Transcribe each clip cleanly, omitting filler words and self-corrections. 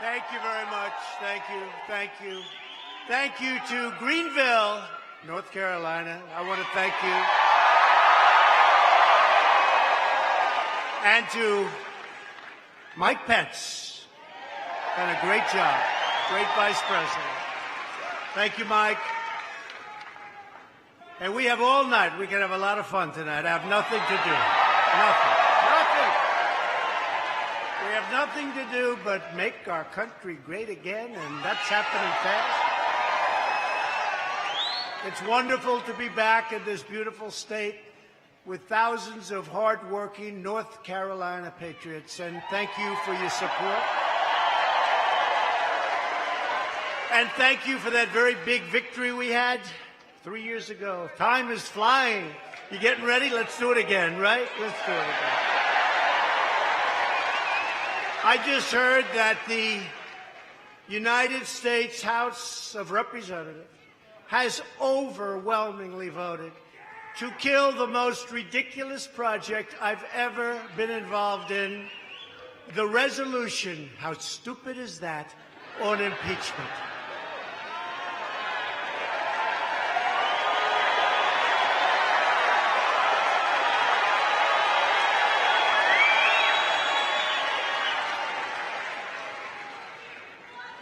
Thank you very much. Thank you. Thank you. Thank you to Greenville, North Carolina. I want to thank you. And to Mike Pence. Done a great job. Great vice president. Thank you, Mike. And we have all night. We can have a lot of fun tonight. I have nothing to do. Nothing. We have nothing to do but make our country great again, and that's happening fast. It's wonderful to be back in this beautiful state with thousands of hardworking North Carolina patriots, and thank you for your support. And thank you for that very big victory we had 3 years ago. Time is flying. You getting ready? Let's do it again, right? Let's do it again. I just heard that the United States House of Representatives has overwhelmingly voted to kill the most ridiculous project I've ever been involved in, the resolution, how stupid is that, on impeachment.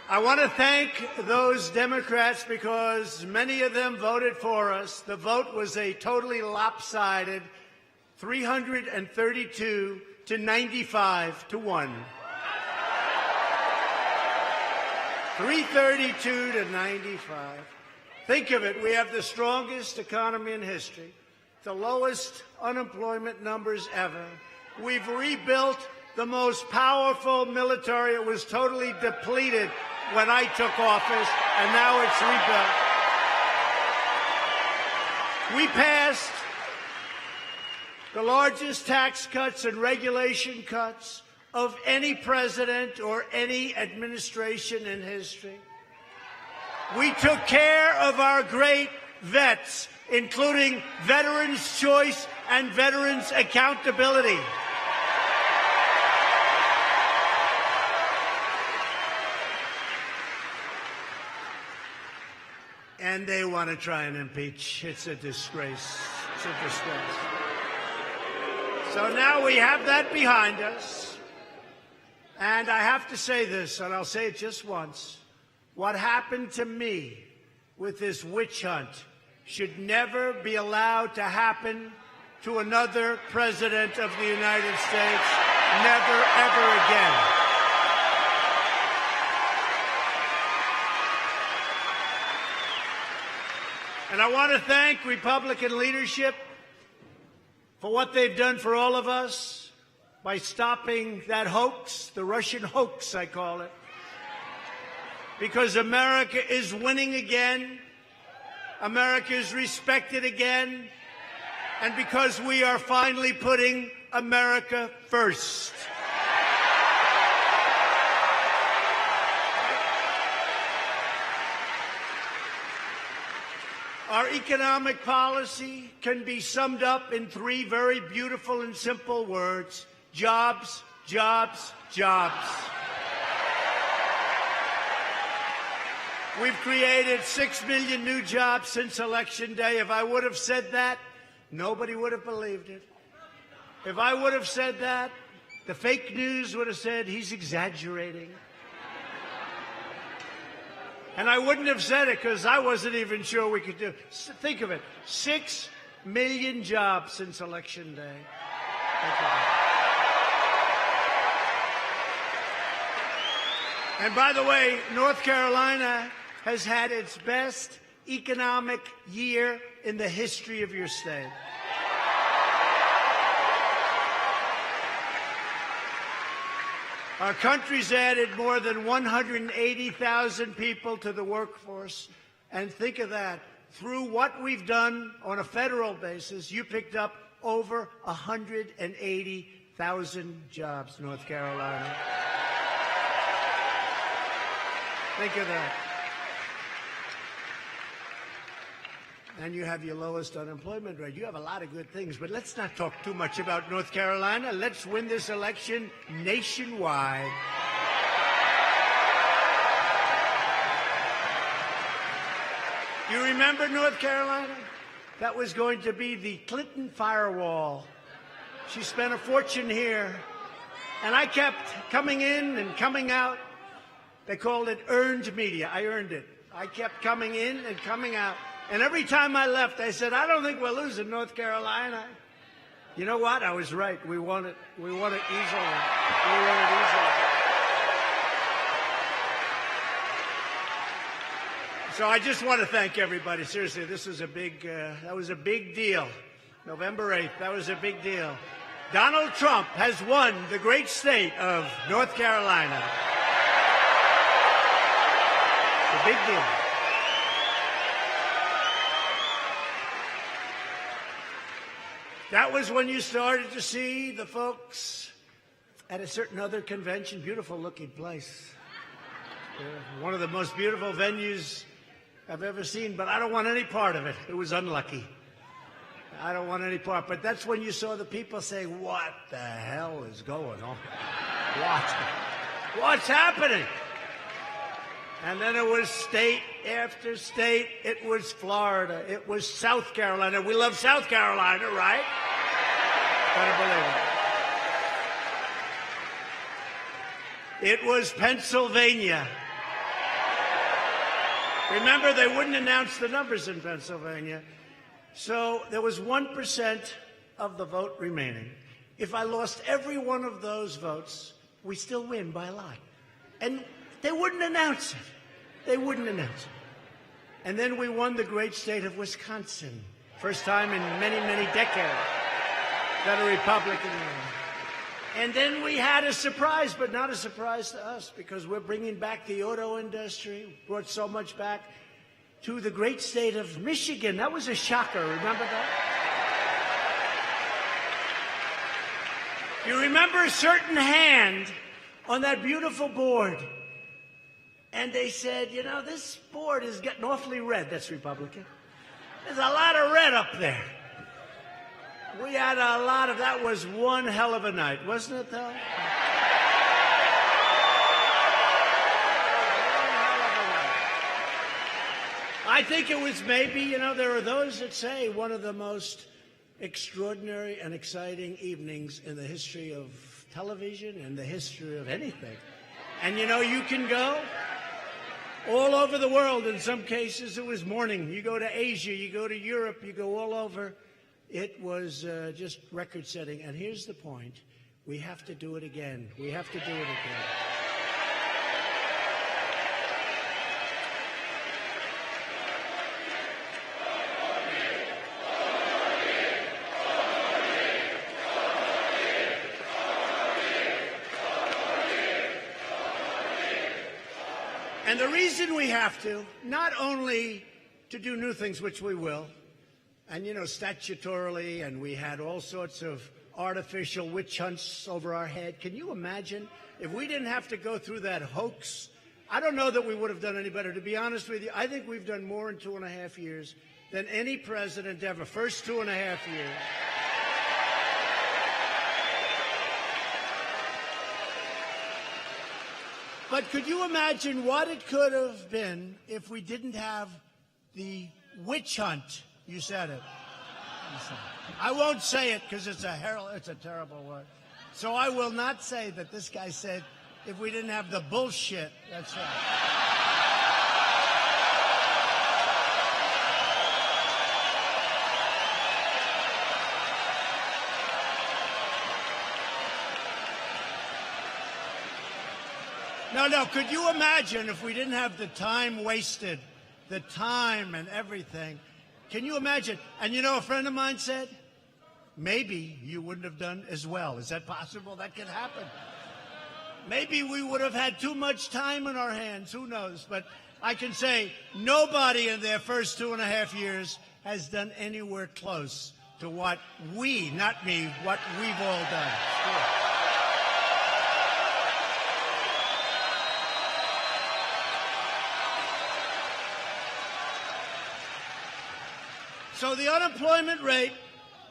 I want to thank those Democrats because many of them voted for us. The vote was a totally lopsided 332 to 95 to 1. 332 to 95. Think of it. We have the strongest economy in history, the lowest unemployment numbers ever. We've rebuilt the most powerful military. It was totally depleted when I took office, and now it's rebuilt. We passed the largest tax cuts and regulation cuts of any president or any administration in history. We took care of our great vets, including Veterans' Choice and Veterans' Accountability. And they want to try and impeach. It's a disgrace. It's a disgrace. So now we have that behind us. And I have to say this, and I'll say it just once. What happened to me with this witch hunt should never be allowed to happen to another president of the United States. Never, ever again. And I want to thank Republican leadership for what they've done for all of us by stopping that hoax, the Russian hoax, I call it. Because America is winning again, America is respected again, and because we are finally putting America first. Our economic policy can be summed up in three very beautiful and simple words: jobs, jobs, jobs. We've created 6 million new jobs since Election Day. If I would have said that, nobody would have believed it. If I would have said that, the fake news would have said he's exaggerating. And I wouldn't have said it because I wasn't even sure we could do it. Think of it, 6 million jobs since Election Day. And by the way, North Carolina has had its best economic year in the history of your state. Our country's added more than 180,000 people to the workforce. And think of that. Through what we've done on a federal basis, you picked up over 180,000 jobs, North Carolina. Think of that. And you have your lowest unemployment rate. You have a lot of good things, but let's not talk too much about North Carolina. Let's win this election nationwide. You remember North Carolina? That was going to be the Clinton firewall. She spent a fortune here, and I kept coming in and coming out. They called it earned media. I earned it. I kept coming in and coming out. And every time I left, I said, I don't think we're losing North Carolina. You know what? I was right. We won it. We won it easily. We won it easily. So I just want to thank everybody. Seriously, this was a big, that was a big deal. November 8th, that was a big deal. Donald Trump has won the great state of North Carolina. It's a big deal. That was when you started to see the folks at a certain other convention. Beautiful looking place. One of the most beautiful venues I've ever seen, but I don't want any part of it. It was unlucky. I don't want any part. But that's when you saw the people say, what the hell is going on? What's happening? And then it was state after state. It was Florida. It was South Carolina. We love South Carolina, right? Better believe it. It was Pennsylvania. Remember, they wouldn't announce the numbers in Pennsylvania. So there was 1% of the vote remaining. If I lost every one of those votes, we still win by a lot. And they wouldn't announce it. They wouldn't announce it. And then we won the great state of Wisconsin. First time in many, many decades that a Republican won. And then we had a surprise, but not a surprise to us, because we're bringing back the auto industry, brought so much back, to the great state of Michigan. That was a shocker. Remember that? You remember a certain hand on that beautiful board. And they said, you know, this board is getting awfully red. That's Republican. There's a lot of red up there. We had a lot of, that was one hell of a night, wasn't it, though? I think it was maybe, you know, there are those that say one of the most extraordinary and exciting evenings in the history of television and the history of anything. And, you know, you can go all over the world. In some cases, it was morning. You go to Asia, you go to Europe, you go all over. It was just record-setting. And here's the point. We have to do it again. We have to do it again. And the reason we have to, not only to do new things, which we will, and, you know, statutorily, and we had all sorts of artificial witch hunts over our head. Can you imagine if we didn't have to go through that hoax? I don't know that we would have done any better. To be honest with you, I think we've done more in 2.5 years than any president ever. First 2.5 years. But could you imagine what it could have been if we didn't have the witch hunt? You said it. I won't say it because it's a terrible word. So I will not say that this guy said if we didn't have the bullshit. That's right. No, could you imagine if we didn't have the time wasted, the time and everything? Can you imagine? And you know, a friend of mine said, maybe you wouldn't have done as well. Is that possible? That could happen. Maybe we would have had too much time in our hands. Who knows? But I can say nobody in their first 2.5 years has done anywhere close to what we, not me, what we've all done. So the unemployment rate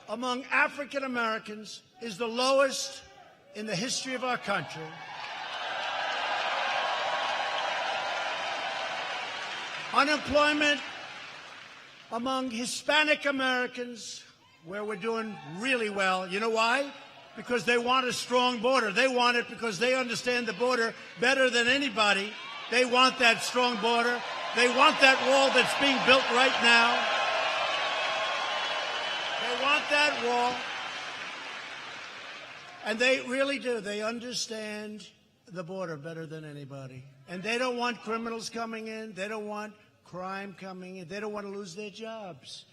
among African Americans is the lowest in the history of our country. Unemployment among Hispanic Americans, where we're doing really well. You know why? Because they want a strong border. They want it because they understand the border better than anybody. They want that strong border. They want that wall that's being built right now. They want that wall. And they really do. They understand the border better than anybody. And they don't want criminals coming in. They don't want crime coming in. They don't want to lose their jobs.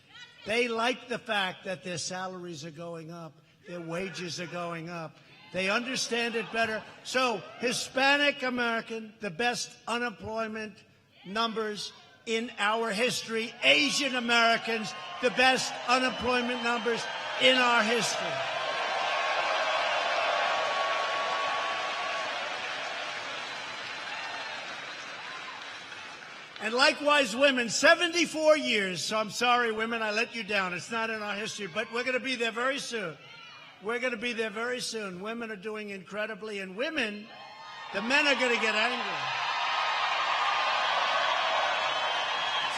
They like the fact that their salaries are going up. Their wages are going up. They understand it better. So, Hispanic American, the best unemployment numbers in our history. Asian Americans, the best unemployment numbers in our history. And likewise, women, 74 years. So I'm sorry, women, I let you down. It's not in our history, but we're going to be there very soon. We're going to be there very soon. Women are doing incredibly, and women, the men are going to get angry.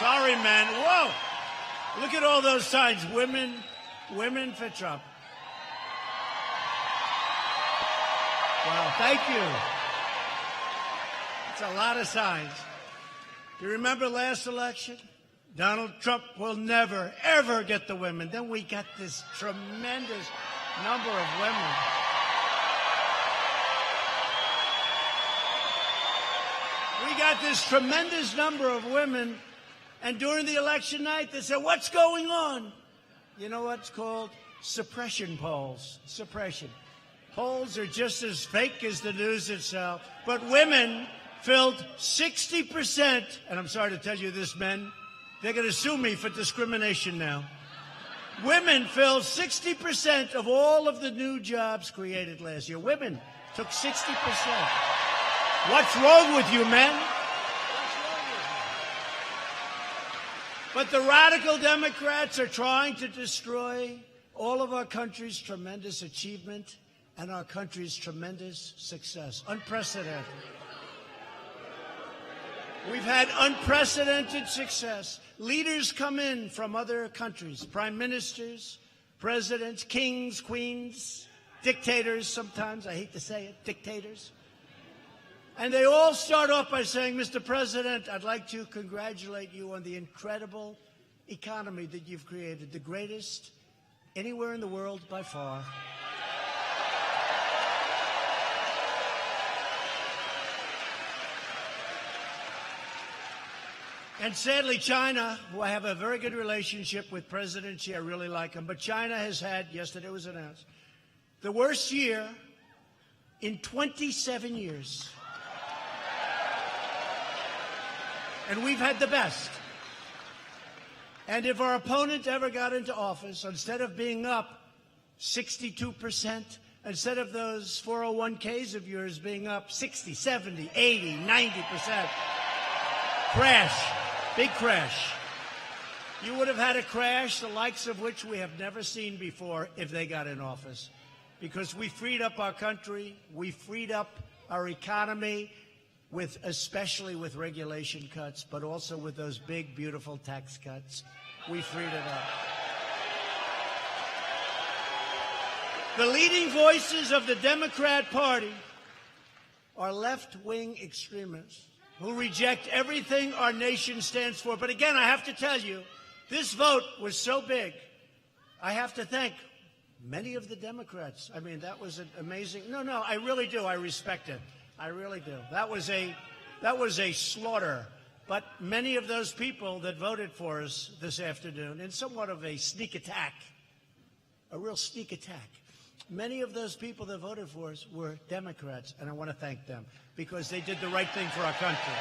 Sorry, men. Whoa! Look at all those signs. Women for Trump. Wow, thank you. It's a lot of signs. Do you remember last election? Donald Trump will never, ever get the women. Then we got this tremendous number of women. We got this tremendous number of women, and during the election night, they said, what's going on? You know what's called? Suppression polls. Suppression. Polls are just as fake as the news itself, but women filled 60%, and I'm sorry to tell you this, men, they're going to sue me for discrimination now. Women filled 60% of all of the new jobs created last year. Women took 60%. What's wrong with you, men? But the radical Democrats are trying to destroy all of our country's tremendous achievement and our country's tremendous success. Unprecedented. We've had unprecedented success. Leaders come in from other countries, prime ministers, presidents, kings, queens, dictators sometimes, I hate to say it, dictators. And they all start off by saying, Mr. President, I'd like to congratulate you on the incredible economy that you've created, the greatest anywhere in the world by far. And sadly, China, who I have a very good relationship with President Xi, I really like him, but China has had, yesterday was announced, the worst year in 27 years. And we've had the best. And if our opponent ever got into office, instead of being up 62%, instead of those 401ks of yours being up 60, 70, 80, 90%, crash. Big crash. You would have had a crash the likes of which we have never seen before if they got in office. Because we freed up our country, we freed up our economy, especially with regulation cuts, but also with those big, beautiful tax cuts. We freed it up. The leading voices of the Democrat Party are left-wing extremists who reject everything our nation stands for. But again, I have to tell you, this vote was so big, I have to thank many of the Democrats. I mean, that was an amazing. No, I really do. I respect it. I really do. That was a slaughter. But many of those people that voted for us this afternoon, in somewhat of a sneak attack, a real sneak attack, many of those people that voted for us were Democrats, and I want to thank them because they did the right thing for our country.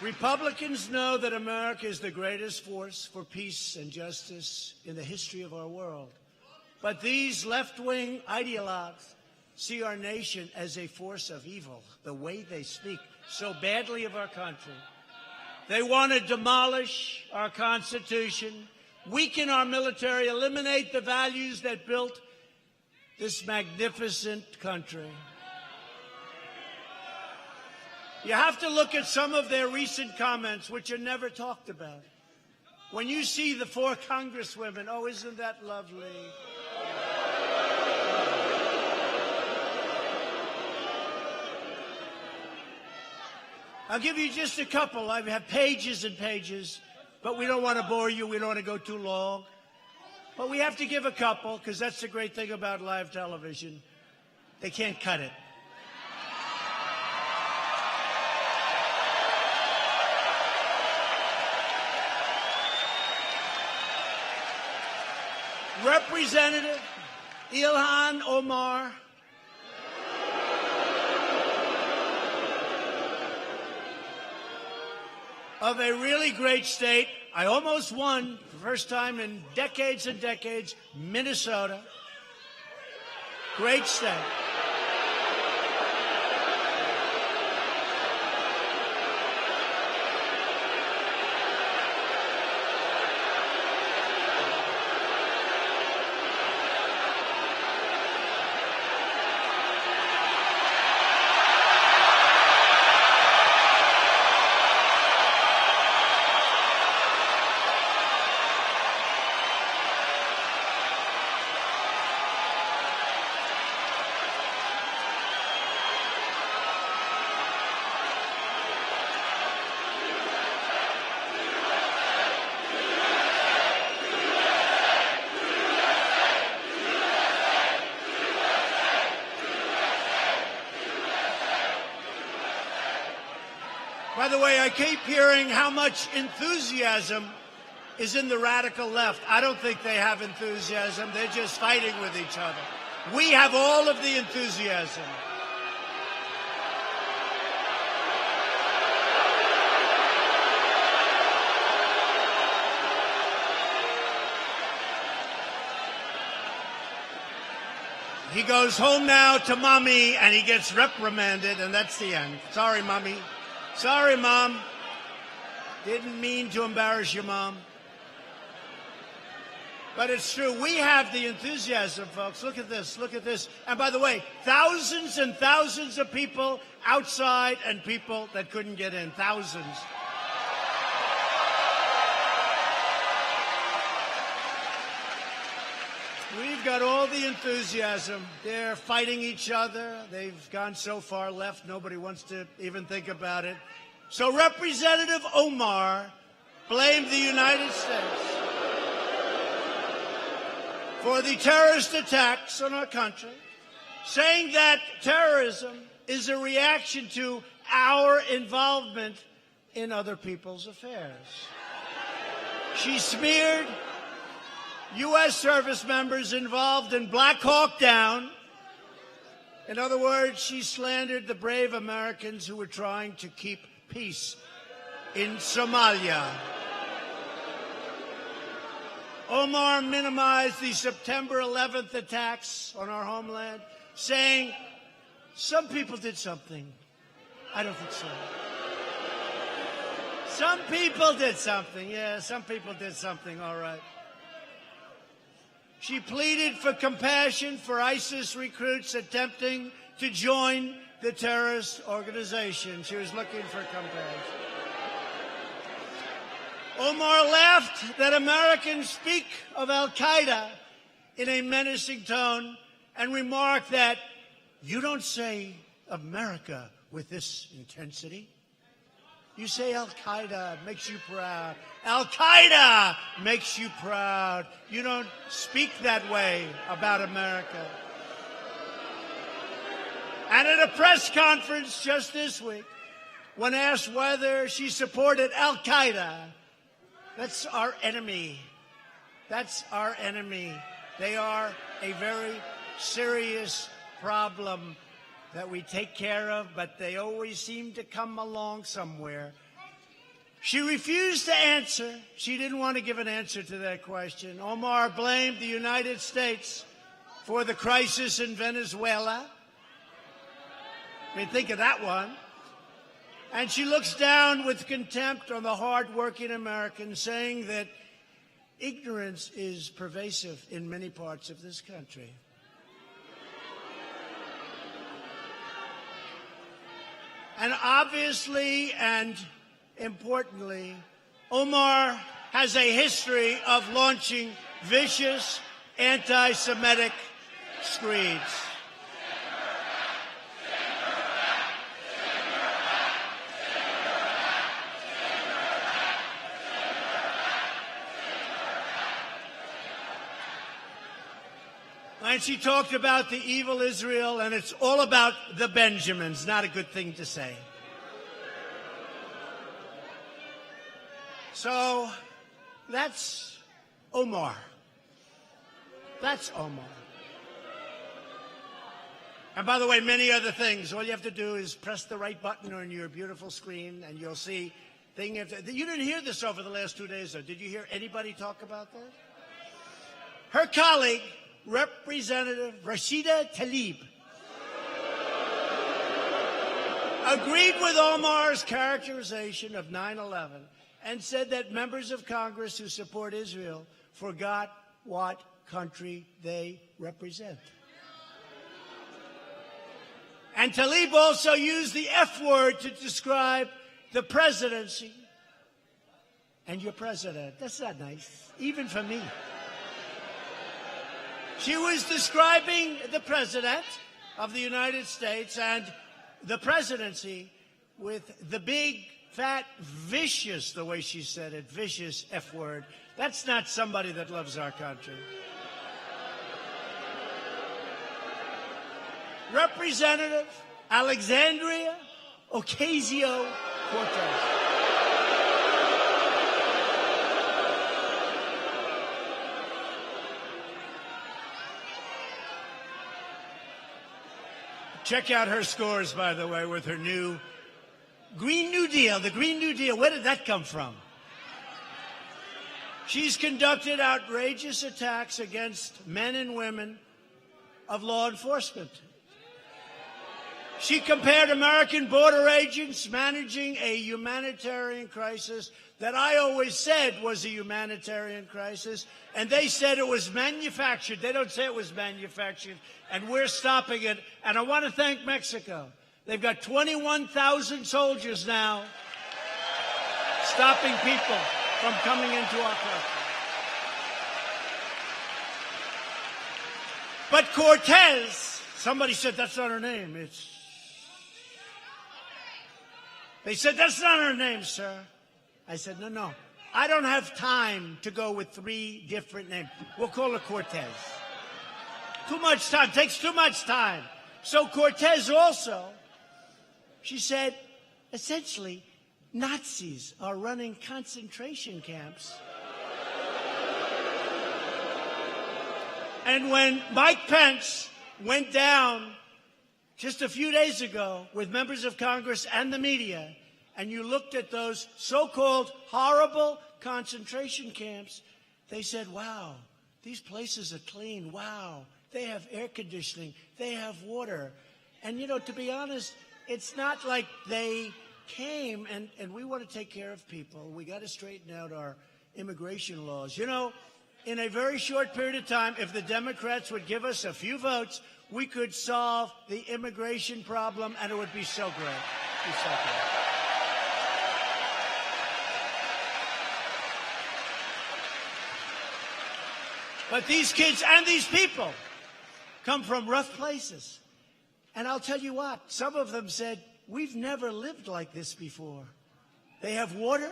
Republicans know that America is the greatest force for peace and justice in the history of our world. But these left-wing ideologues see our nation as a force of evil, the way they speak so badly of our country. They want to demolish our Constitution, weaken our military, eliminate the values that built this magnificent country. You have to look at some of their recent comments, which are never talked about. When you see the 4 congresswomen, oh, isn't that lovely? I'll give you just a couple. I have pages and pages, but we don't want to bore you. We don't want to go too long. But we have to give a couple, because that's the great thing about live television. They can't cut it. Representative Ilhan Omar of a really great state. I almost won for the first time in decades and decades, Minnesota. Great state. By the way, I keep hearing how much enthusiasm is in the radical left. I don't think they have enthusiasm. They're just fighting with each other. We have all of the enthusiasm. He goes home now to mommy, and he gets reprimanded, and that's the end. Sorry, mommy. Sorry, Mom. Didn't mean to embarrass your mom. But it's true. We have the enthusiasm, folks. Look at this. Look at this. And by the way, thousands and thousands of people outside and people that couldn't get in. Thousands. We've got all the enthusiasm. They're fighting each other. They've gone so far left, nobody wants to even think about it. So Representative Omar blamed the United States for the terrorist attacks on our country, saying that terrorism is a reaction to our involvement in other people's affairs. She smeared U.S. service members involved in Black Hawk Down. In other words, she slandered the brave Americans who were trying to keep peace in Somalia. Omar minimized the September 11th attacks on our homeland, saying some people did something. I don't think so. Some people did something. Yeah, some people did something, all right. She pleaded for compassion for ISIS recruits attempting to join the terrorist organization. She was looking for compassion. Omar laughed that Americans speak of al-Qaeda in a menacing tone and remarked that you don't say America with this intensity. You say al-Qaeda makes you proud. Al-Qaeda makes you proud. You don't speak that way about America. And at a press conference just this week, when asked whether she supported al-Qaeda, that's our enemy. That's our enemy. They are a very serious problem that we take care of, but they always seem to come along somewhere. She refused to answer. She didn't want to give an answer to that question. Omar blamed the United States for the crisis in Venezuela. I mean, think of that one. And she looks down with contempt on the hard-working Americans, saying that ignorance is pervasive in many parts of this country. And obviously and importantly, Omar has a history of launching vicious anti-Semitic screeds. And she talked about the evil Israel, and it's all about the Benjamins. Not a good thing to say. So that's Omar. That's Omar. And by the way, many other things. All you have to do is press the right button on your beautiful screen, and you'll see thing after. You didn't hear this over the last 2 days, though. Did you hear anybody talk about that? Her colleague, Representative Rashida Tlaib, agreed with Omar's characterization of 9/11 and said that members of Congress who support Israel forgot what country they represent. And Tlaib also used the F word to describe the presidency and your president. That's not nice, even for me. She was describing the president of the United States and the presidency with the big, fat, vicious, the way she said it, vicious F word. That's not somebody that loves our country. Representative Alexandria Ocasio-Cortez. Check out her scores, by the way, with her new Green New Deal. The Green New Deal, where did that come from? She's conducted outrageous attacks against men and women of law enforcement. She compared American border agents managing a humanitarian crisis that I always said was a humanitarian crisis, and they said it was manufactured. They don't say it was manufactured, and we're stopping it. And I want to thank Mexico. They've got 21,000 soldiers now stopping people from coming into our country. But Cortez, somebody said that's not her name. They said, that's not her name, sir. I said, no. I don't have time to go with 3 different names. We'll call her Cortez. Too much time. Takes too much time. So Cortez also, she said, essentially, Nazis are running concentration camps. And when Mike Pence went down just a few days ago with members of Congress and the media, and you looked at those so-called horrible concentration camps, they said, wow, these places are clean. Wow, they have air conditioning. They have water. And, you know, to be honest, it's not like they came and we want to take care of people. We got to straighten out our immigration laws. You know, in a very short period of time, if the Democrats would give us a few votes, we could solve the immigration problem, and it would be so great. It'd be so great. But these kids and these people come from rough places. And I'll tell you what, some of them said, we've never lived like this before. They have water,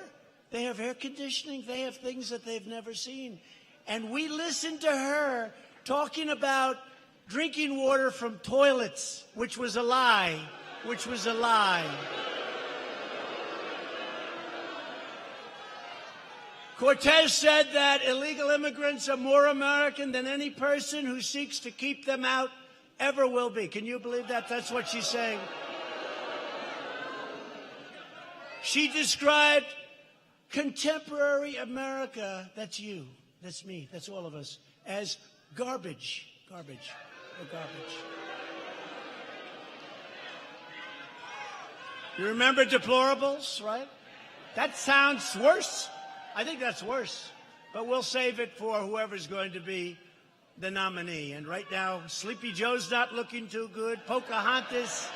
they have air conditioning, they have things that they've never seen. And we listened to her talking about drinking water from toilets, which was a lie, which was a lie. Cortez said that illegal immigrants are more American than any person who seeks to keep them out ever will be. Can you believe that? That's what she's saying. She described contemporary America, that's you, that's me, that's all of us, as garbage. Garbage. We're garbage. You remember deplorables, right? That sounds worse. I think that's worse. But we'll save it for whoever's going to be the nominee. And right now, Sleepy Joe's not looking too good. Pocahontas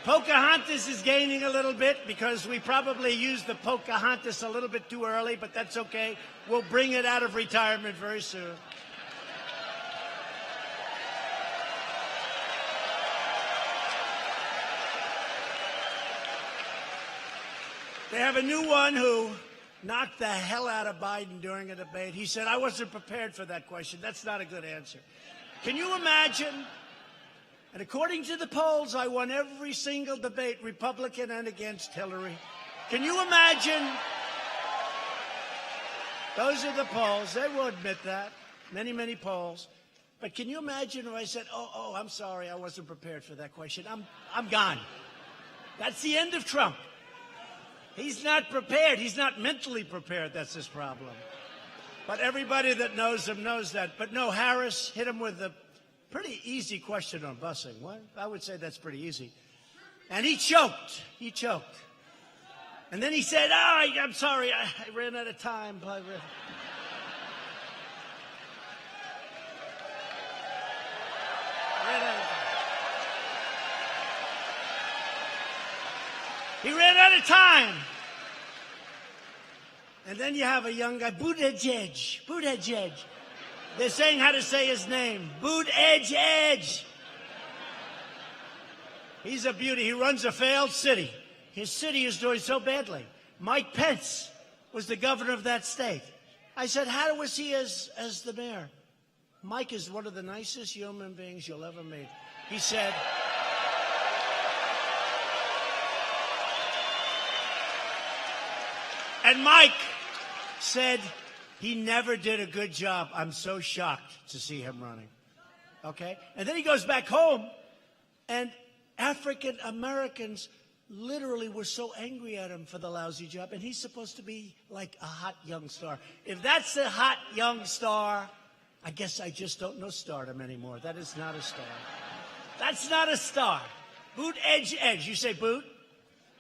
Pocahontas is gaining a little bit because we probably used the Pocahontas a little bit too early, but that's okay. We'll bring it out of retirement very soon. They have a new one who knocked the hell out of Biden during a debate. He said, I wasn't prepared for that question. That's not a good answer. Can you imagine? And according to the polls, I won every single debate, Republican and against Hillary. Can you imagine? Those are the polls. They will admit that. Many, many polls. But can you imagine if I said, I'm sorry, I wasn't prepared for that question. I'm gone. That's the end of Trump. He's not prepared. He's not mentally prepared. That's his problem. But everybody that knows him knows that. But no, Harris hit him with a pretty easy question on busing. What? I would say that's pretty easy. And he choked. He choked. And then he said, I'm sorry, I ran out of time. He ran out of time. And then you have a young guy, Buttigieg. They're saying how to say his name. Buttigieg. He's a beauty. He runs a failed city. His city is doing so badly. Mike Pence was the governor of that state. I said, how was he as the mayor? Mike is one of the nicest human beings you'll ever meet. He said, and Mike said he never did a good job. I'm so shocked to see him running. Okay? And then he goes back home, and African Americans literally were so angry at him for the lousy job, and he's supposed to be like a hot young star. If that's a hot young star, I guess I just don't know stardom anymore. That is not a star. That's not a star. Boot, edge, edge. You say boot,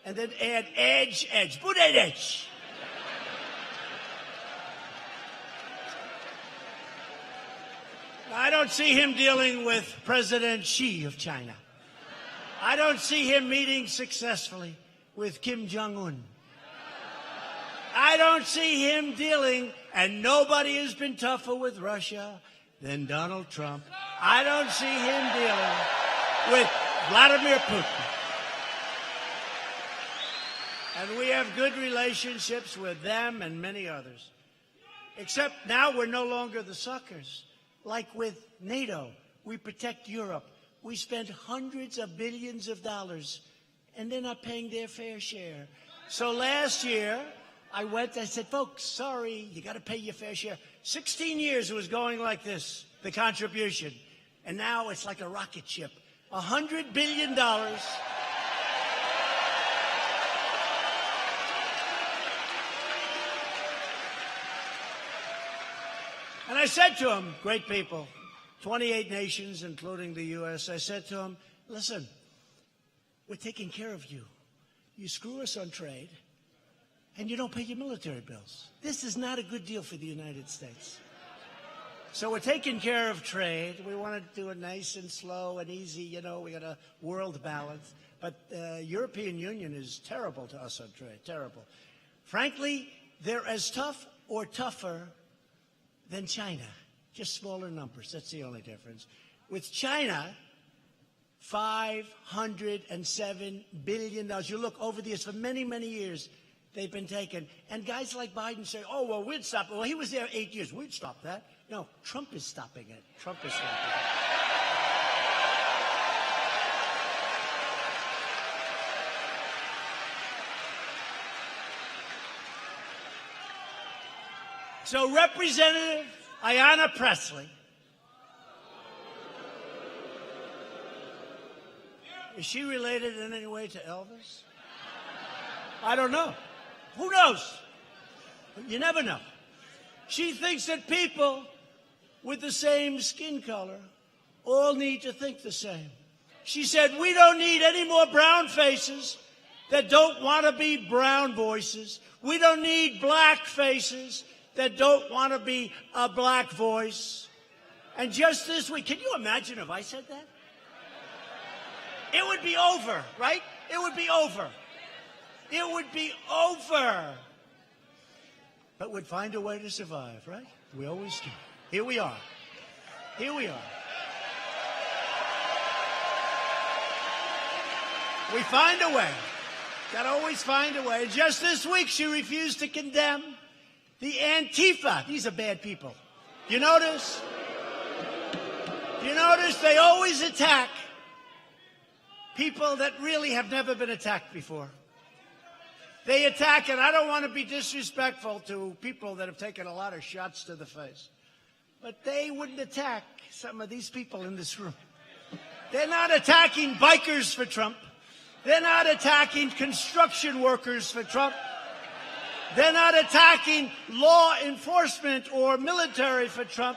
and then add edge, edge. Boot, edge, edge. I don't see him dealing with President Xi of China. I don't see him meeting successfully with Kim Jong-un. I don't see him dealing, and nobody has been tougher with Russia than Donald Trump. I don't see him dealing with Vladimir Putin. And we have good relationships with them and many others. Except now we're no longer the suckers. Like with NATO, we protect Europe. We spend hundreds of billions of dollars, and they're not paying their fair share. So last year, I said, folks, sorry, you got to pay your fair share. 16 years it was going like this, the contribution. And now it's like a rocket ship. $100 billion. And I said to him, great people, 28 nations, including the U.S., I said to him, listen, we're taking care of you. You screw us on trade, and you don't pay your military bills. This is not a good deal for the United States. So we're taking care of trade. We want to do it nice and slow and easy. You know, we got a world balance. But European Union is terrible to us on trade, terrible. Frankly, they're as tough or tougher than China, just smaller numbers. That's the only difference. With China, $507 billion. You look over the years, for many, many years, they've been taken. And guys like Biden say, oh, well, we'd stop it. Well, he was there 8 years. We'd stop that. No, Trump is stopping it. Trump is stopping it. So Representative Ayanna Pressley, is she related in any way to Elvis? I don't know. Who knows? You never know. She thinks that people with the same skin color all need to think the same. She said, we don't need any more brown faces that don't want to be brown voices. We don't need black faces that don't want to be a black voice. And just this week, can you imagine if I said that? It would be over, right? It would be over. It would be over. But we'd find a way to survive, right? We always do. Here we are. Here we are. We find a way. Gotta always find a way. Just this week, she refused to condemn the Antifa. These are bad people. You notice? You notice they always attack people that really have never been attacked before. They attack, and I don't want to be disrespectful to people that have taken a lot of shots to the face, but they wouldn't attack some of these people in this room. They're not attacking bikers for Trump. They're not attacking construction workers for Trump. They're not attacking law enforcement or military for Trump.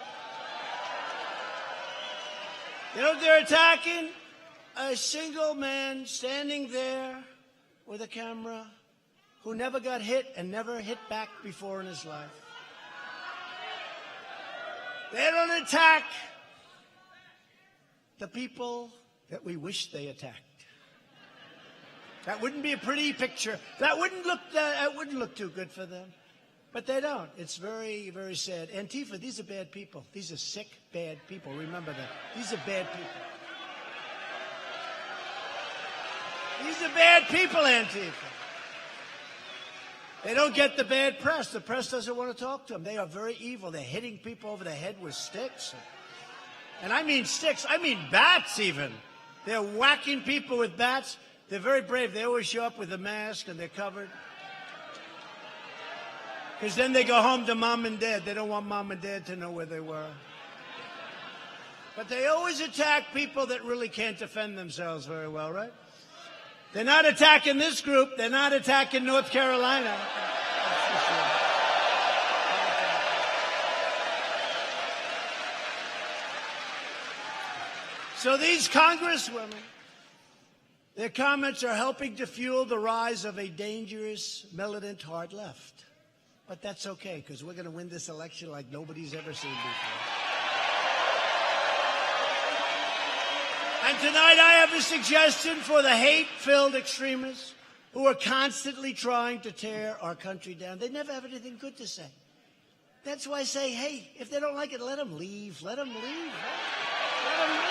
You know what they're attacking? A single man standing there with a camera who never got hit and never hit back before in his life. They don't attack the people that we wish they attacked. That wouldn't be a pretty picture. That wouldn't look too good for them. But they don't. It's very, very sad. Antifa, these are bad people. These are sick, bad people. Remember that. These are bad people. These are bad people, Antifa. They don't get the bad press. The press doesn't want to talk to them. They are very evil. They're hitting people over the head with sticks. And I mean sticks. I mean bats even. They're whacking people with bats. They're very brave. They always show up with a mask and they're covered. Because then they go home to mom and dad. They don't want mom and dad to know where they were. But they always attack people that really can't defend themselves very well, right? They're not attacking this group. They're not attacking North Carolina. So these congresswomen, their comments are helping to fuel the rise of a dangerous, militant hard left. But that's okay, because we're going to win this election like nobody's ever seen before. And tonight I have a suggestion for the hate-filled extremists who are constantly trying to tear our country down. They never have anything good to say. That's why I say, hey, if they don't like it, let them leave. Let them leave. Let them leave.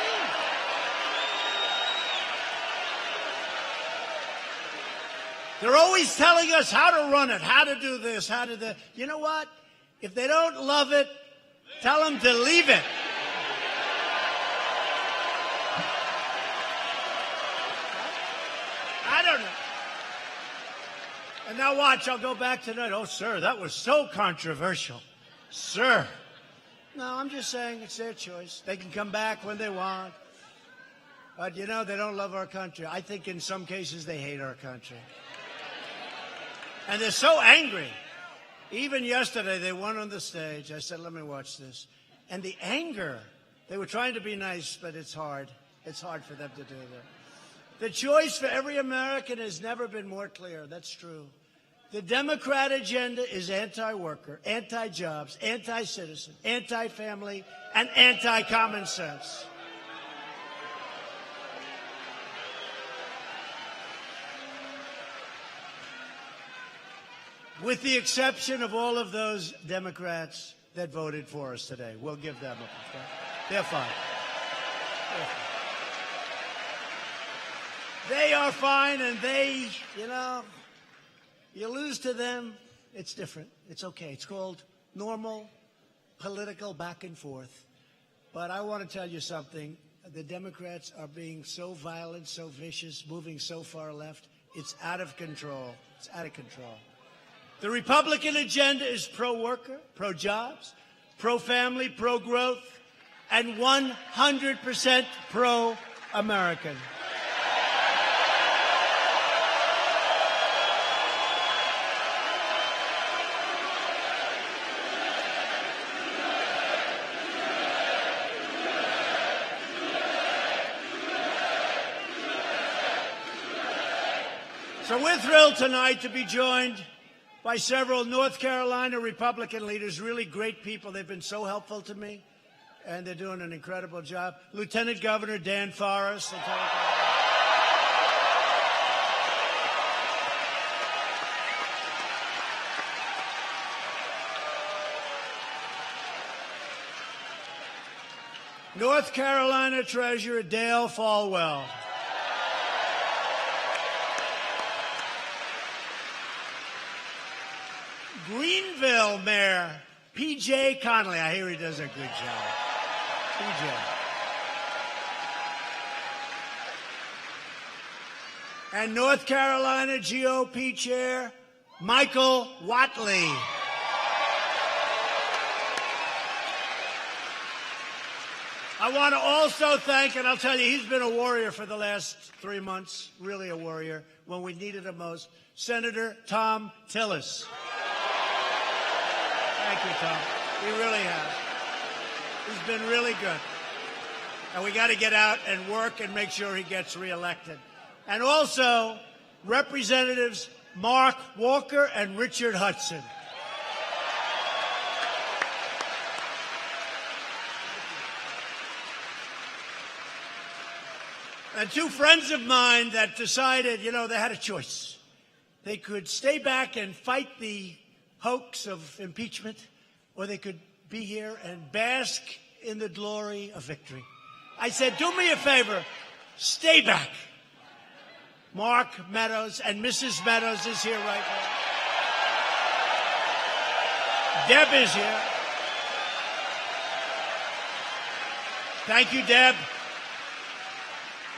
They're always telling us how to run it, how to do this, how to do that. You know what? If they don't love it, tell them to leave it. I don't know. And now watch, I'll go back tonight. Oh, sir, that was so controversial. Sir. No, I'm just saying it's their choice. They can come back when they want. But, you know, they don't love our country. I think in some cases they hate our country. And they're so angry. Even yesterday, they went on the stage. I said, let me watch this. And the anger, they were trying to be nice, but it's hard. It's hard for them to do that. The choice for every American has never been more clear. That's true. The Democrat agenda is anti-worker, anti-jobs, anti-citizen, anti-family, and anti-common sense. With the exception of all of those Democrats that voted for us today. We'll give them a They're fine. They're fine. They are fine, and they, you know, you lose to them, it's different. It's okay. It's called normal political back and forth. But I want to tell you something. The Democrats are being so violent, so vicious, moving so far left. It's out of control. It's out of control. The Republican agenda is pro-worker, pro-jobs, pro-family, pro-growth, and 100% pro-American. So we're thrilled tonight to be joined by several North Carolina Republican leaders, really great people. They've been so helpful to me, and they're doing an incredible job. Lieutenant Governor Dan Forest. North Carolina Treasurer Dale Folwell. Greenville Mayor P.J. Connolly. I hear he does a good job. P.J. And North Carolina GOP Chair Michael Whatley. I want to also thank, and I'll tell you, he's been a warrior for the last 3 months, really a warrior, when we needed him most, Senator Tom Tillis. Thank you, Tom. He really has. He's been really good. And we got to get out and work and make sure he gets reelected. And also, Representatives Mark Walker and Richard Hudson. And two friends of mine that decided, they had a choice. They could stay back and fight the hoax of impeachment, or they could be here and bask in the glory of victory. I said, do me a favor, stay back. Mark Meadows and Mrs. Meadows is here right now. Deb is here. Thank you, Deb.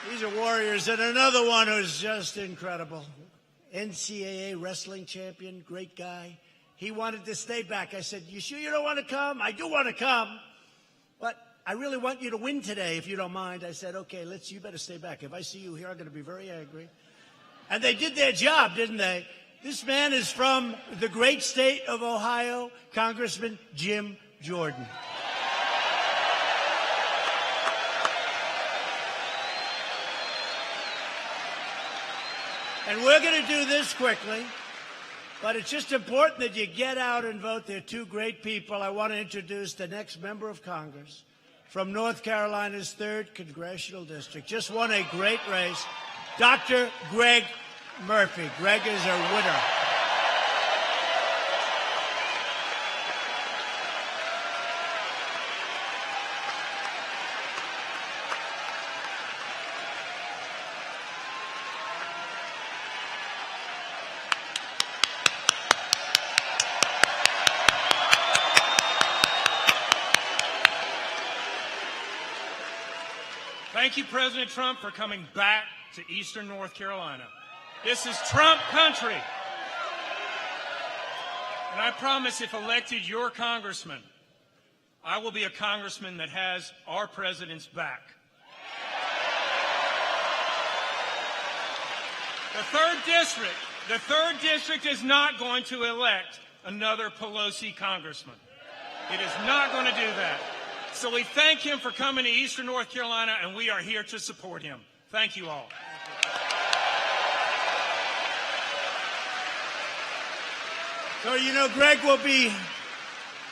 These are warriors. And another one who's just incredible. NCAA wrestling champion, great guy. He wanted to stay back. I said, you sure you don't want to come? I do want to come, but I really want you to win today, if you don't mind. I said, okay, you better stay back. If I see you here, I'm going to be very angry. And they did their job, didn't they? This man is from the great state of Ohio, Congressman Jim Jordan. And we're going to do this quickly, but it's just important that you get out and vote. They're two great people. I want to introduce the next member of Congress from North Carolina's 3rd Congressional District. Just won a great race, Dr. Greg Murphy. Greg is a winner. Thank you, President Trump, for coming back to Eastern North Carolina. This is Trump country. And I promise if elected your congressman, I will be a congressman that has our president's back. The third district is not going to elect another Pelosi congressman. It is not going to do that. So we thank him for coming to Eastern North Carolina, and we are here to support him. Thank you all. So, Greg will be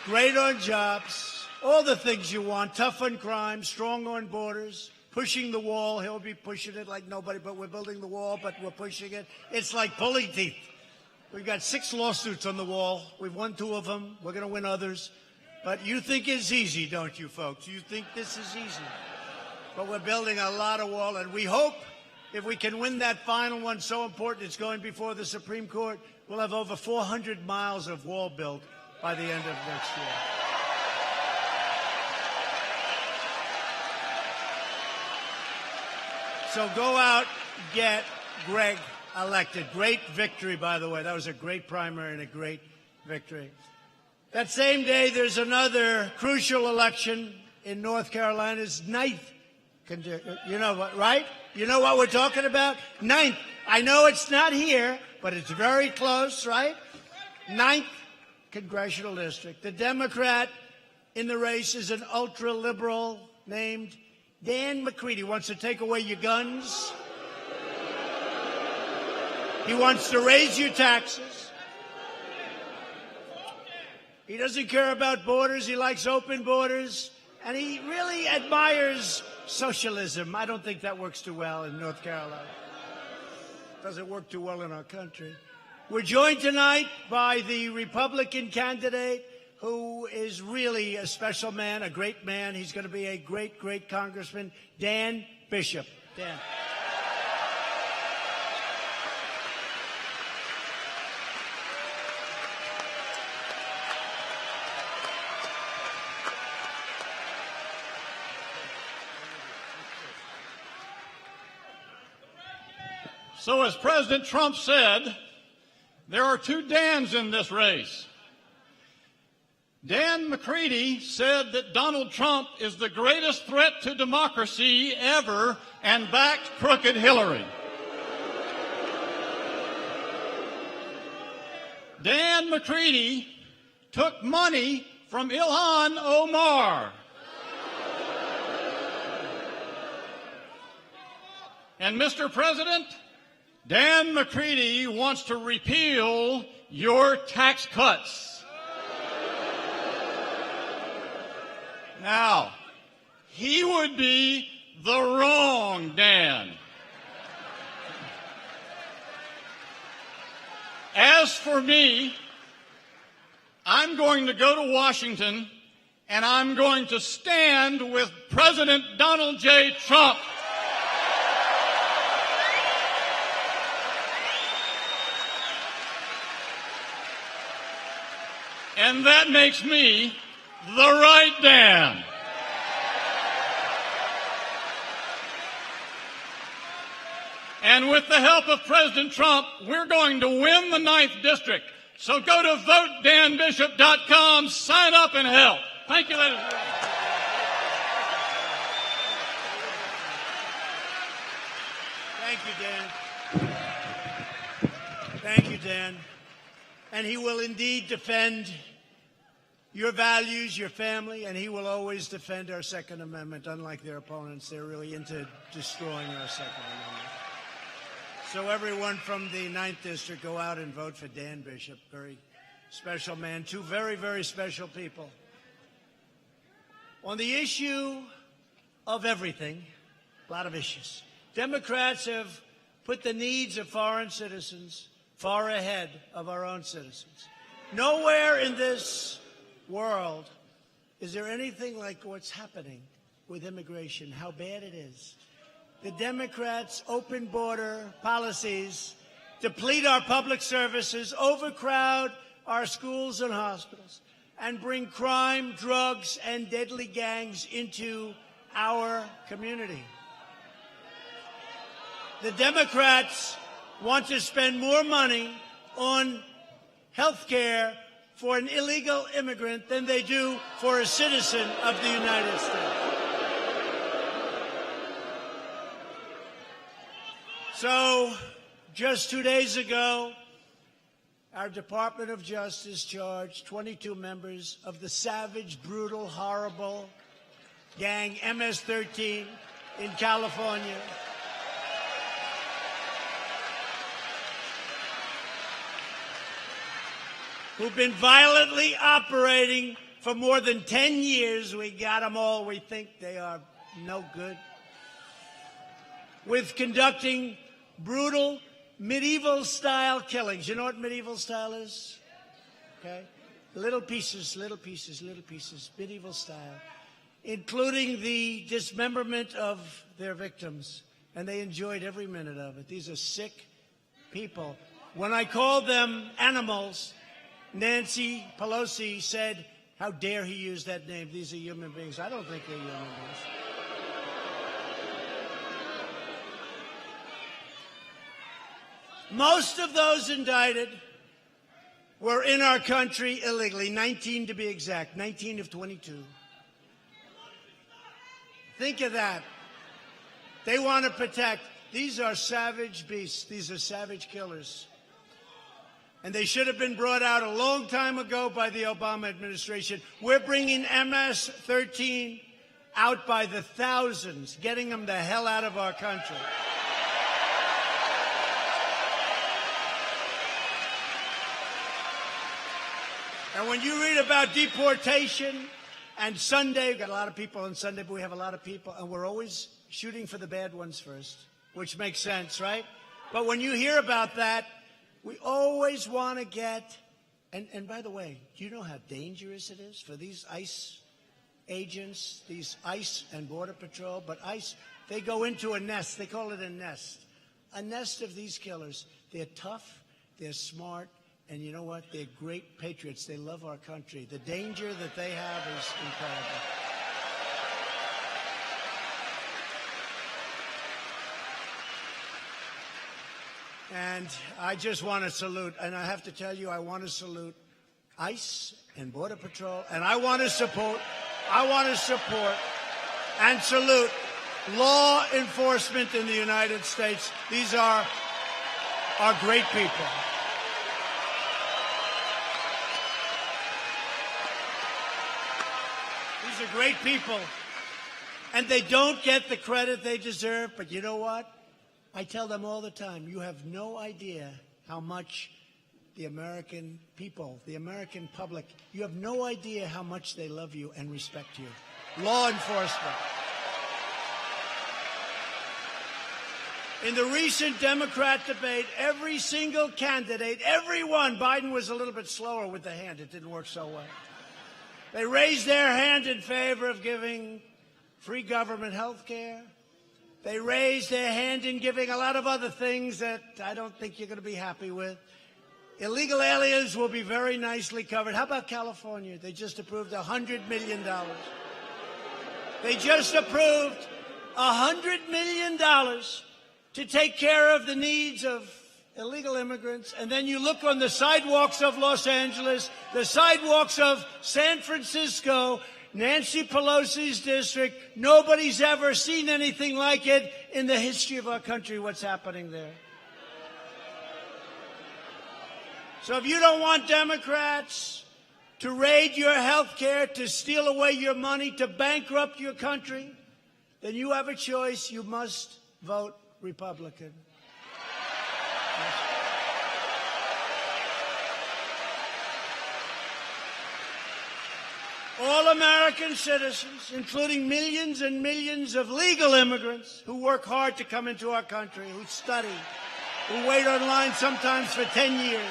great on jobs, all the things you want, tough on crime, strong on borders, pushing the wall. He'll be pushing it like nobody, but we're building the wall, but we're pushing it. It's like pulling teeth. We've got 6 lawsuits on the wall. We've won 2 of them. We're going to win others. But you think it's easy, don't you, folks? You think this is easy. But we're building a lot of wall, and we hope if we can win that final one, so important, it's going before the Supreme Court, we'll have over 400 miles of wall built by the end of next year. So go out, get Greg elected. Great victory, by the way. That was a great primary and a great victory. That same day, there's another crucial election in North Carolina's 9th. You know what, right? You know what we're talking about? 9th. I know it's not here, but it's very close, right? 9th Congressional District. The Democrat in the race is an ultra-liberal named Dan McCready. Wants to take away your guns. He wants to raise your taxes. He doesn't care about borders. He likes open borders. And he really admires socialism. I don't think that works too well in North Carolina. Doesn't work too well in our country. We're joined tonight by the Republican candidate who is really a special man, a great man. He's going to be a great, great congressman, Dan Bishop. Dan. So as President Trump said, there are two Dans in this race. Dan McCready said that Donald Trump is the greatest threat to democracy ever and backed crooked Hillary. Dan McCready took money from Ilhan Omar. And Mr. President, Dan McCready wants to repeal your tax cuts. Now, he would be the wrong Dan. As for me, I'm going to go to Washington and I'm going to stand with President Donald J. Trump. And that makes me the right Dan. And with the help of President Trump, we're going to win the 9th district. So go to votedanbishop.com, sign up and help. Thank you, ladies and gentlemen. Thank you, Dan. Thank you, Dan. And he will indeed defend your values, your family, and he will always defend our Second Amendment. Unlike their opponents, they're really into destroying our Second Amendment. So everyone from the 9th District, go out and vote for Dan Bishop. Very special man. Two very, very special people. On the issue of everything, a lot of issues, Democrats have put the needs of foreign citizens far ahead of our own citizens. Nowhere in this world is there anything like what's happening with immigration, how bad it is. The Democrats' open border policies deplete our public services, overcrowd our schools and hospitals, and bring crime, drugs, and deadly gangs into our community. The Democrats want to spend more money on health care for an illegal immigrant than they do for a citizen of the United States. So, just 2 days ago, our Department of Justice charged 22 members of the savage, brutal, horrible gang MS-13 in California. Who've been violently operating for more than 10 years. We got them all. We think they are no good. With conducting brutal medieval-style killings. You know what medieval style is? Okay? Little pieces, little pieces, little pieces, medieval style, including the dismemberment of their victims. And they enjoyed every minute of it. These are sick people. When I called them animals, Nancy Pelosi said, how dare he use that name? These are human beings. I don't think they're human beings. Most of those indicted were in our country illegally, 19 to be exact, 19 of 22. Think of that. They want to protect. These are savage beasts. These are savage killers. And they should have been brought out a long time ago by the Obama administration. We're bringing MS-13 out by the thousands, getting them the hell out of our country. And when you read about deportation and Sunday, we've got a lot of people on Sunday, but we have a lot of people, and we're always shooting for the bad ones first, which makes sense, right? But when you hear about that, we always want to get And by the way, do you know how dangerous it is for these ICE agents, these ICE and Border Patrol? But ICE, they go into a nest. They call it a nest. A nest of these killers. They're tough, they're smart, and you know what? They're great patriots. They love our country. The danger that they have is incredible. And I just want to salute, and I have to tell you, I want to salute ICE and Border Patrol, and I want to support and salute law enforcement in the United States. These are great people. These are great people, and they don't get the credit they deserve, but you know what? I tell them all the time, you have no idea how much the American people, the American public, you have no idea how much they love you and respect you. Law enforcement. In the recent Democrat debate, every single candidate, everyone, Biden was a little bit slower with the hand. It didn't work so well. They raised their hand in favor of giving free government health care. They raised their hand in giving a lot of other things that I don't think you're going to be happy with. Illegal aliens will be very nicely covered. How about California? They just approved $100 million. They just approved $100 million to take care of the needs of illegal immigrants. And then you look on the sidewalks of Los Angeles, the sidewalks of San Francisco, Nancy Pelosi's district. Nobody's ever seen anything like it in the history of our country, what's happening there. So if you don't want Democrats to raid your health care, to steal away your money, to bankrupt your country, then you have a choice. You must vote Republican. All American citizens, including millions and millions of legal immigrants who work hard to come into our country, who study, who wait online sometimes for 10 years,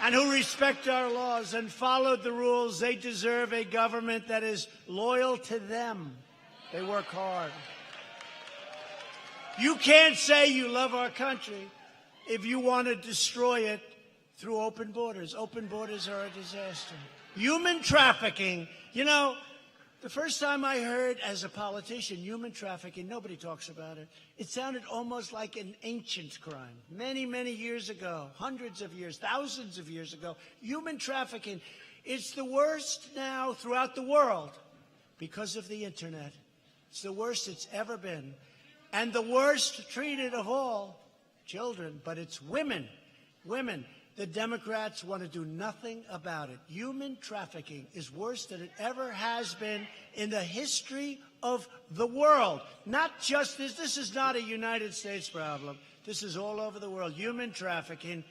and who respect our laws and followed the rules, they deserve a government that is loyal to them. They work hard. You can't say you love our country if you want to destroy it through open borders. Open borders are a disaster. Human trafficking. You know, the first time I heard as a politician human trafficking, nobody talks about it. It sounded almost like an ancient crime. Many, many years ago, hundreds of years, thousands of years ago, human trafficking. It's the worst now throughout the world because of the internet. It's the worst it's ever been. And the worst treated of all, children, but it's women. Women. The Democrats want to do nothing about it. Human trafficking is worse than it ever has been in the history of the world. Not just this. This is not a United States problem. This is all over the world. Human trafficking.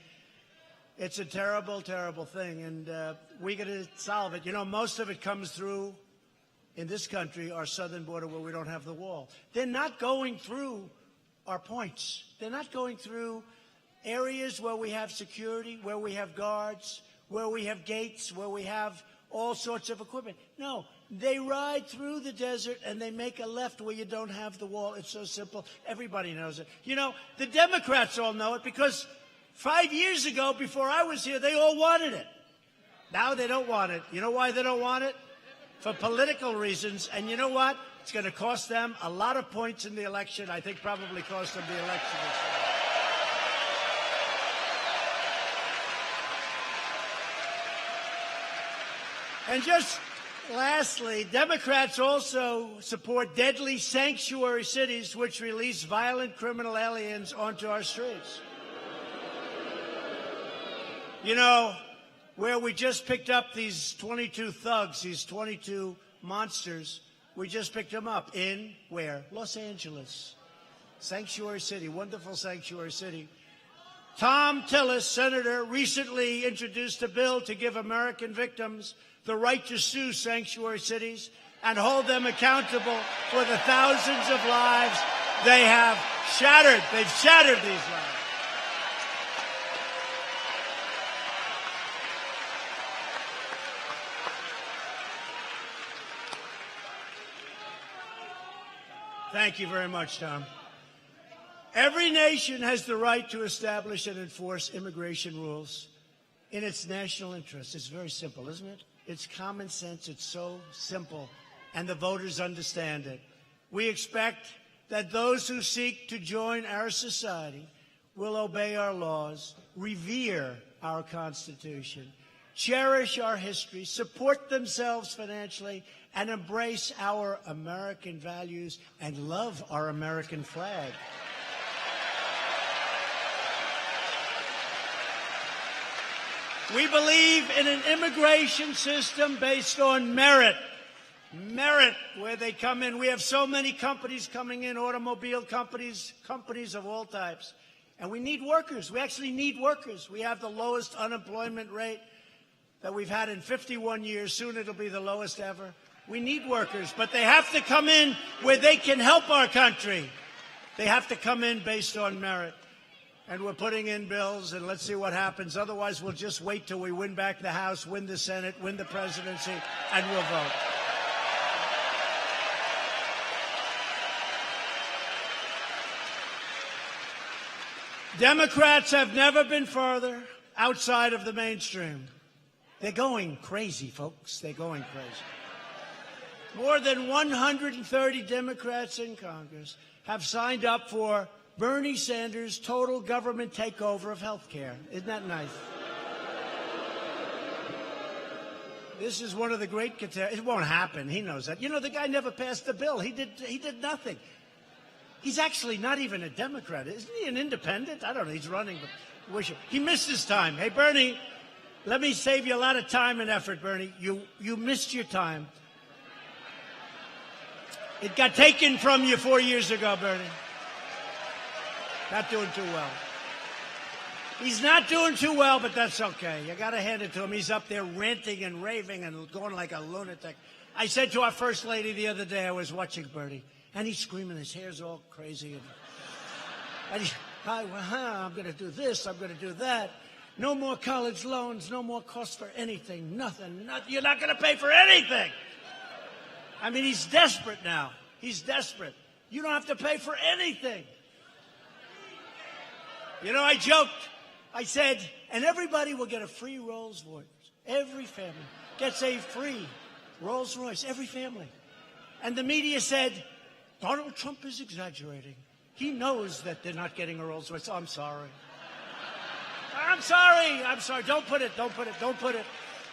It's a terrible, terrible thing, and we got to solve it. You know, most of it comes through, in this country, our southern border where we don't have the wall. They're not going through our points. They're not going through areas where we have security, where we have guards, where we have gates, where we have all sorts of equipment. No, they ride through the desert and they make a left where you don't have the wall. It's so simple. Everybody knows it. You know, the Democrats all know it because 5 years ago, before I was here, they all wanted it. Now they don't want it. You know why they don't want it? For political reasons. And you know what? It's going to cost them a lot of points in the election. I think probably cost them the election. And just lastly, Democrats also support deadly sanctuary cities which release violent criminal aliens onto our streets. You know, where we just picked up these 22 thugs, these 22 monsters, we just picked them up in where? Los Angeles. Sanctuary city, wonderful sanctuary city. Tom Tillis, senator, recently introduced a bill to give American victims the right to sue sanctuary cities and hold them accountable for the thousands of lives they have shattered. They've shattered these lives. Thank you very much, Tom. Every nation has the right to establish and enforce immigration rules in its national interest. It's very simple, isn't it? It's common sense. It's so simple, and the voters understand it. We expect that those who seek to join our society will obey our laws, revere our Constitution, cherish our history, support themselves financially, and embrace our American values and love our American flag. We believe in an immigration system based on merit. Merit, where they come in. We have so many companies coming in, automobile companies, companies of all types. And we need workers. We actually need workers. We have the lowest unemployment rate that we've had in 51 years. Soon it'll be the lowest ever. We need workers, but they have to come in where they can help our country. They have to come in based on merit. And we're putting in bills, and let's see what happens. Otherwise, we'll just wait till we win back the House, win the Senate, win the presidency, and we'll vote. Democrats have never been further outside of the mainstream. They're going crazy, folks. They're going crazy. More than 130 Democrats in Congress have signed up for Bernie Sanders' total government takeover of health care. Isn't that nice? This is one of the great catastrophes. It won't happen. He knows that. You know, the guy never passed the bill. He did nothing. He's actually not even a Democrat. Isn't he an independent? I don't know. He's running, but he missed his time. Hey, Bernie, let me save you a lot of time and effort, Bernie. You missed your time. It got taken from you 4 years ago, Bernie. Not doing too well. He's not doing too well, but that's okay. You got to hand it to him. He's up there ranting and raving and going like a lunatic. I said to our First Lady the other day, I was watching Bernie, and he's screaming. His hair's all crazy. And I'm going to do this. I'm going to do that. No more college loans. No more cost for anything. Nothing. You're not going to pay for anything. I mean, he's desperate now. He's desperate. You don't have to pay for anything. You know, I joked. I said, and everybody will get a free Rolls Royce. Every family gets a free Rolls Royce. Every family. And the media said, Donald Trump is exaggerating. He knows that they're not getting a Rolls Royce. Oh, I'm sorry. I'm sorry. I'm sorry. Don't put it. Don't put it. Don't put it.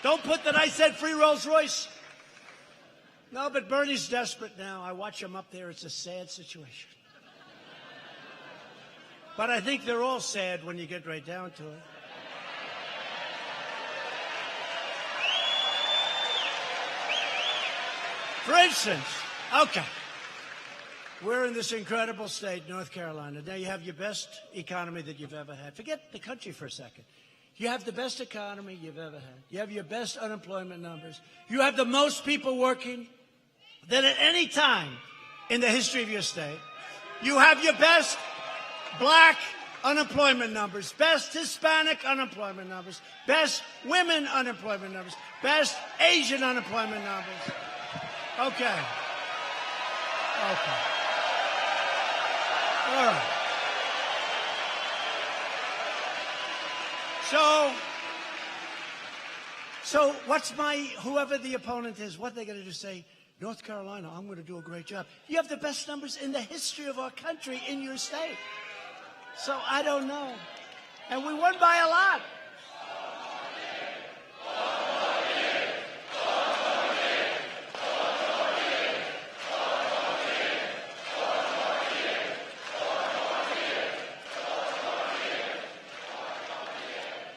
Don't put that I said free Rolls Royce. No, but Bernie's desperate now. I watch him up there. It's a sad situation. But I think they're all sad when you get right down to it. For instance, okay, we're in this incredible state, North Carolina. Now you have your best economy that you've ever had. Forget the country for a second. You have the best economy you've ever had. You have your best unemployment numbers. You have the most people working than at any time in the history of your state. You have your best Black unemployment numbers, best Hispanic unemployment numbers, best women unemployment numbers, best Asian unemployment numbers. Okay. All right. So what's whoever the opponent is, what they're going to do, say, North Carolina, I'm going to do a great job. You have the best numbers in the history of our country in your state. So I don't know. And we won by a lot.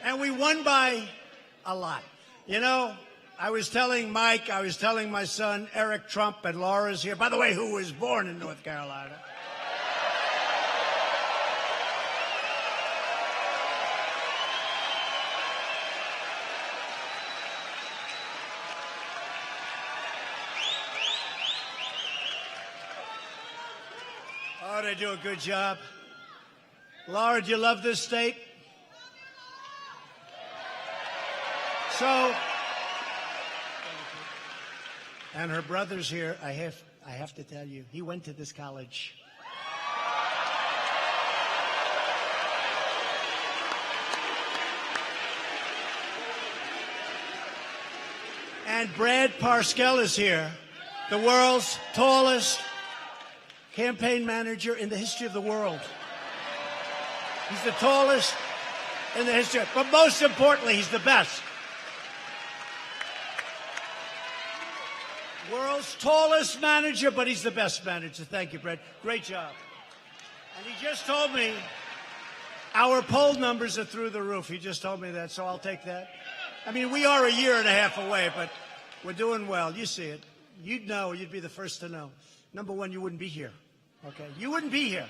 And we won by a lot. You know, I was telling Mike, I was telling my son, Eric Trump, and Laura's here, by the way, who was born in North Carolina. Oh, they do a good job. Laura, do you love this state? So, and her brother's here. I have to tell you, he went to this college. And Brad Parscale is here, the world's tallest campaign manager in the history of the world. He's the tallest in the history, but most importantly, he's the best. World's tallest manager, but he's the best manager. Thank you, Brad. Great job. And he just told me our poll numbers are through the roof. He just told me that, so I'll take that. I mean, we are a year and a half away, but we're doing well. You see it. You'd know. You'd be the first to know. Number one, you wouldn't be here. Okay? You wouldn't be here.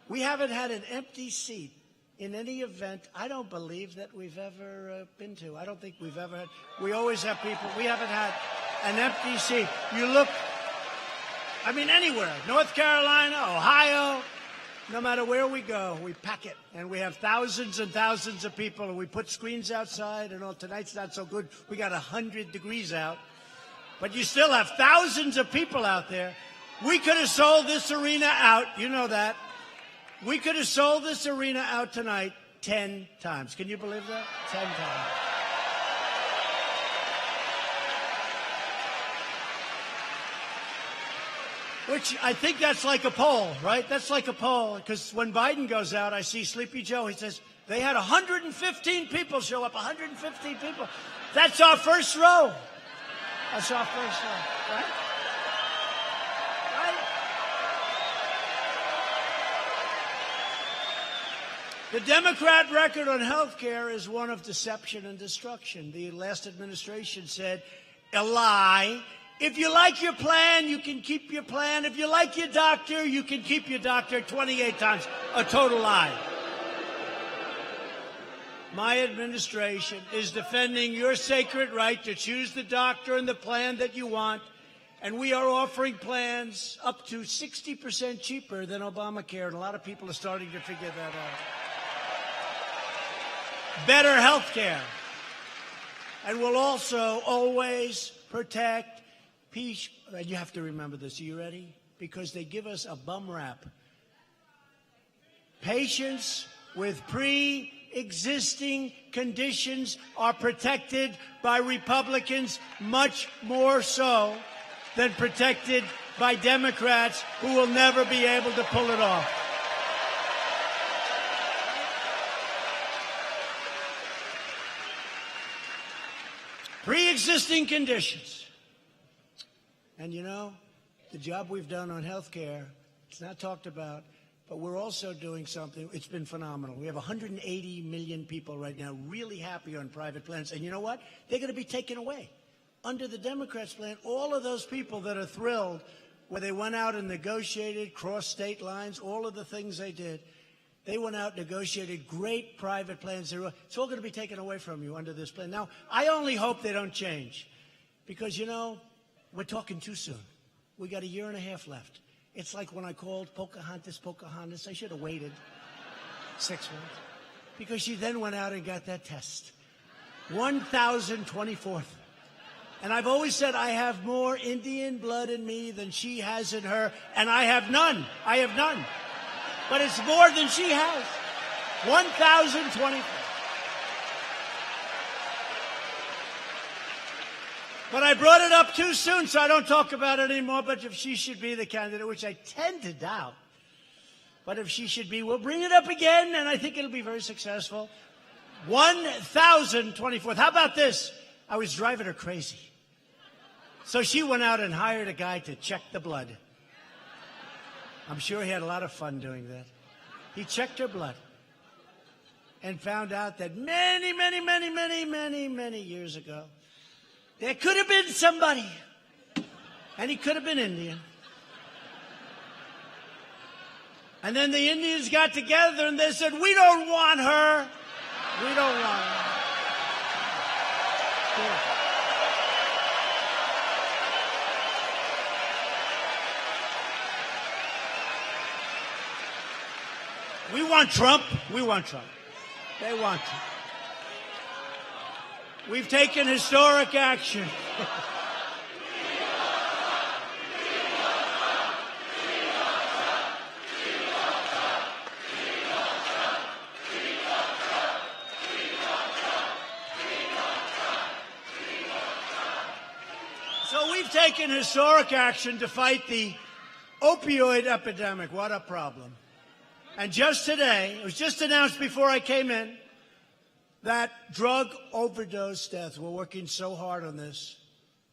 We haven't had an empty seat in any event I don't believe that we've ever been to. I don't think we've ever had. We always have people. We haven't had an empty seat. You look, I mean, anywhere. North Carolina, Ohio, no matter where we go, we pack it. And we have thousands and thousands of people. And we put screens outside. And tonight's not so good. We got 100 degrees out. But you still have thousands of people out there. We could have sold this arena out. You know that. We could have sold this arena out tonight 10 times. Can you believe that? 10 times. Which I think that's like a poll, right? That's like a poll. Because when Biden goes out, I see Sleepy Joe. He says, they had 115 people show up, 115 people. That's our first row. That's our first row, right? The Democrat record on health care is one of deception and destruction. The last administration said, a lie. If you like your plan, you can keep your plan. If you like your doctor, you can keep your doctor. 28 times. A total lie. My administration is defending your sacred right to choose the doctor and the plan that you want. And we are offering plans up to 60% cheaper than Obamacare. And a lot of people are starting to figure that out. Better health care. And we'll also always protect peace. And you have to remember this. Are you ready? Because they give us a bum rap. Patients with pre-existing conditions are protected by Republicans much more so than protected by Democrats who will never be able to pull it off. Pre-existing conditions. And you know, the job we've done on health care, it's not talked about, but we're also doing something. It's been phenomenal. We have 180 million people right now really happy on private plans. And you know what? They're going to be taken away. Under the Democrats' plan, all of those people that are thrilled where they went out and negotiated, crossed state lines, all of the things they did, they went out, negotiated great private plans. It's all going to be taken away from you under this plan. Now, I only hope they don't change because, you know, we're talking too soon. We got a year and a half left. It's like when I called Pocahontas. I should have waited 6 months because she then went out and got that test. 1,024th. And I've always said I have more Indian blood in me than she has in her, and I have none. I have none. But it's more than she has. 1,024. But I brought it up too soon, so I don't talk about it anymore. But if she should be the candidate, which I tend to doubt, but if she should be, we'll bring it up again, and I think it'll be very successful. 1,024th. How about this? I was driving her crazy. So she went out and hired a guy to check the blood. I'm sure he had a lot of fun doing that. He checked her blood and found out that many, many, many, many, many, many years ago, there could have been somebody, and he could have been Indian. And then the Indians got together and they said, we don't want her. We don't want her. Cool. We want Trump. We want Trump. They want Trump. We've taken historic action. have taken historic action to fight the opioid epidemic. What a problem. And just today, it was just announced before I came in, that drug overdose death. We're working so hard on this,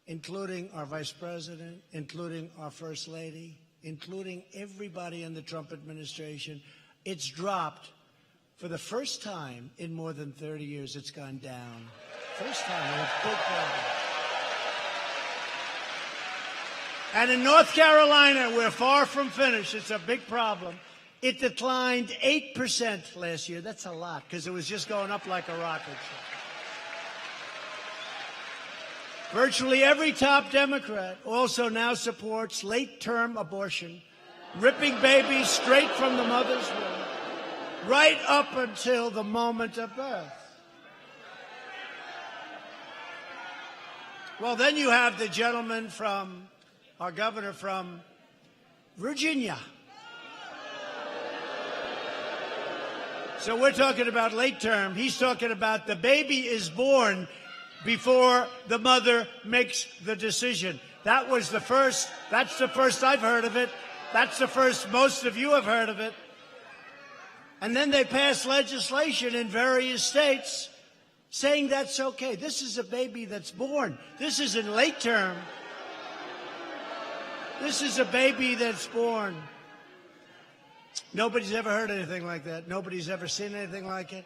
including our vice president, including our first lady, including everybody in the Trump administration. It's dropped for the first time in more than 30 years. It's gone down. First time. It's a big problem. And in North Carolina, we're far from finished. It's a big problem. It declined 8% last year. That's a lot, because it was just going up like a rocket ship. Virtually every top Democrat also now supports late-term abortion, ripping babies straight from the mother's womb, right up until the moment of birth. Well, then you have the gentleman from, our governor from Virginia. So we're talking about late term. He's talking about the baby is born before the mother makes the decision. That was the first. That's the first I've heard of it. That's the first most of you have heard of it. And then they passed legislation in various states saying that's okay. This is a baby that's born. This isn't late term. This is a baby that's born. Nobody's ever heard anything like that. Nobody's ever seen anything like it.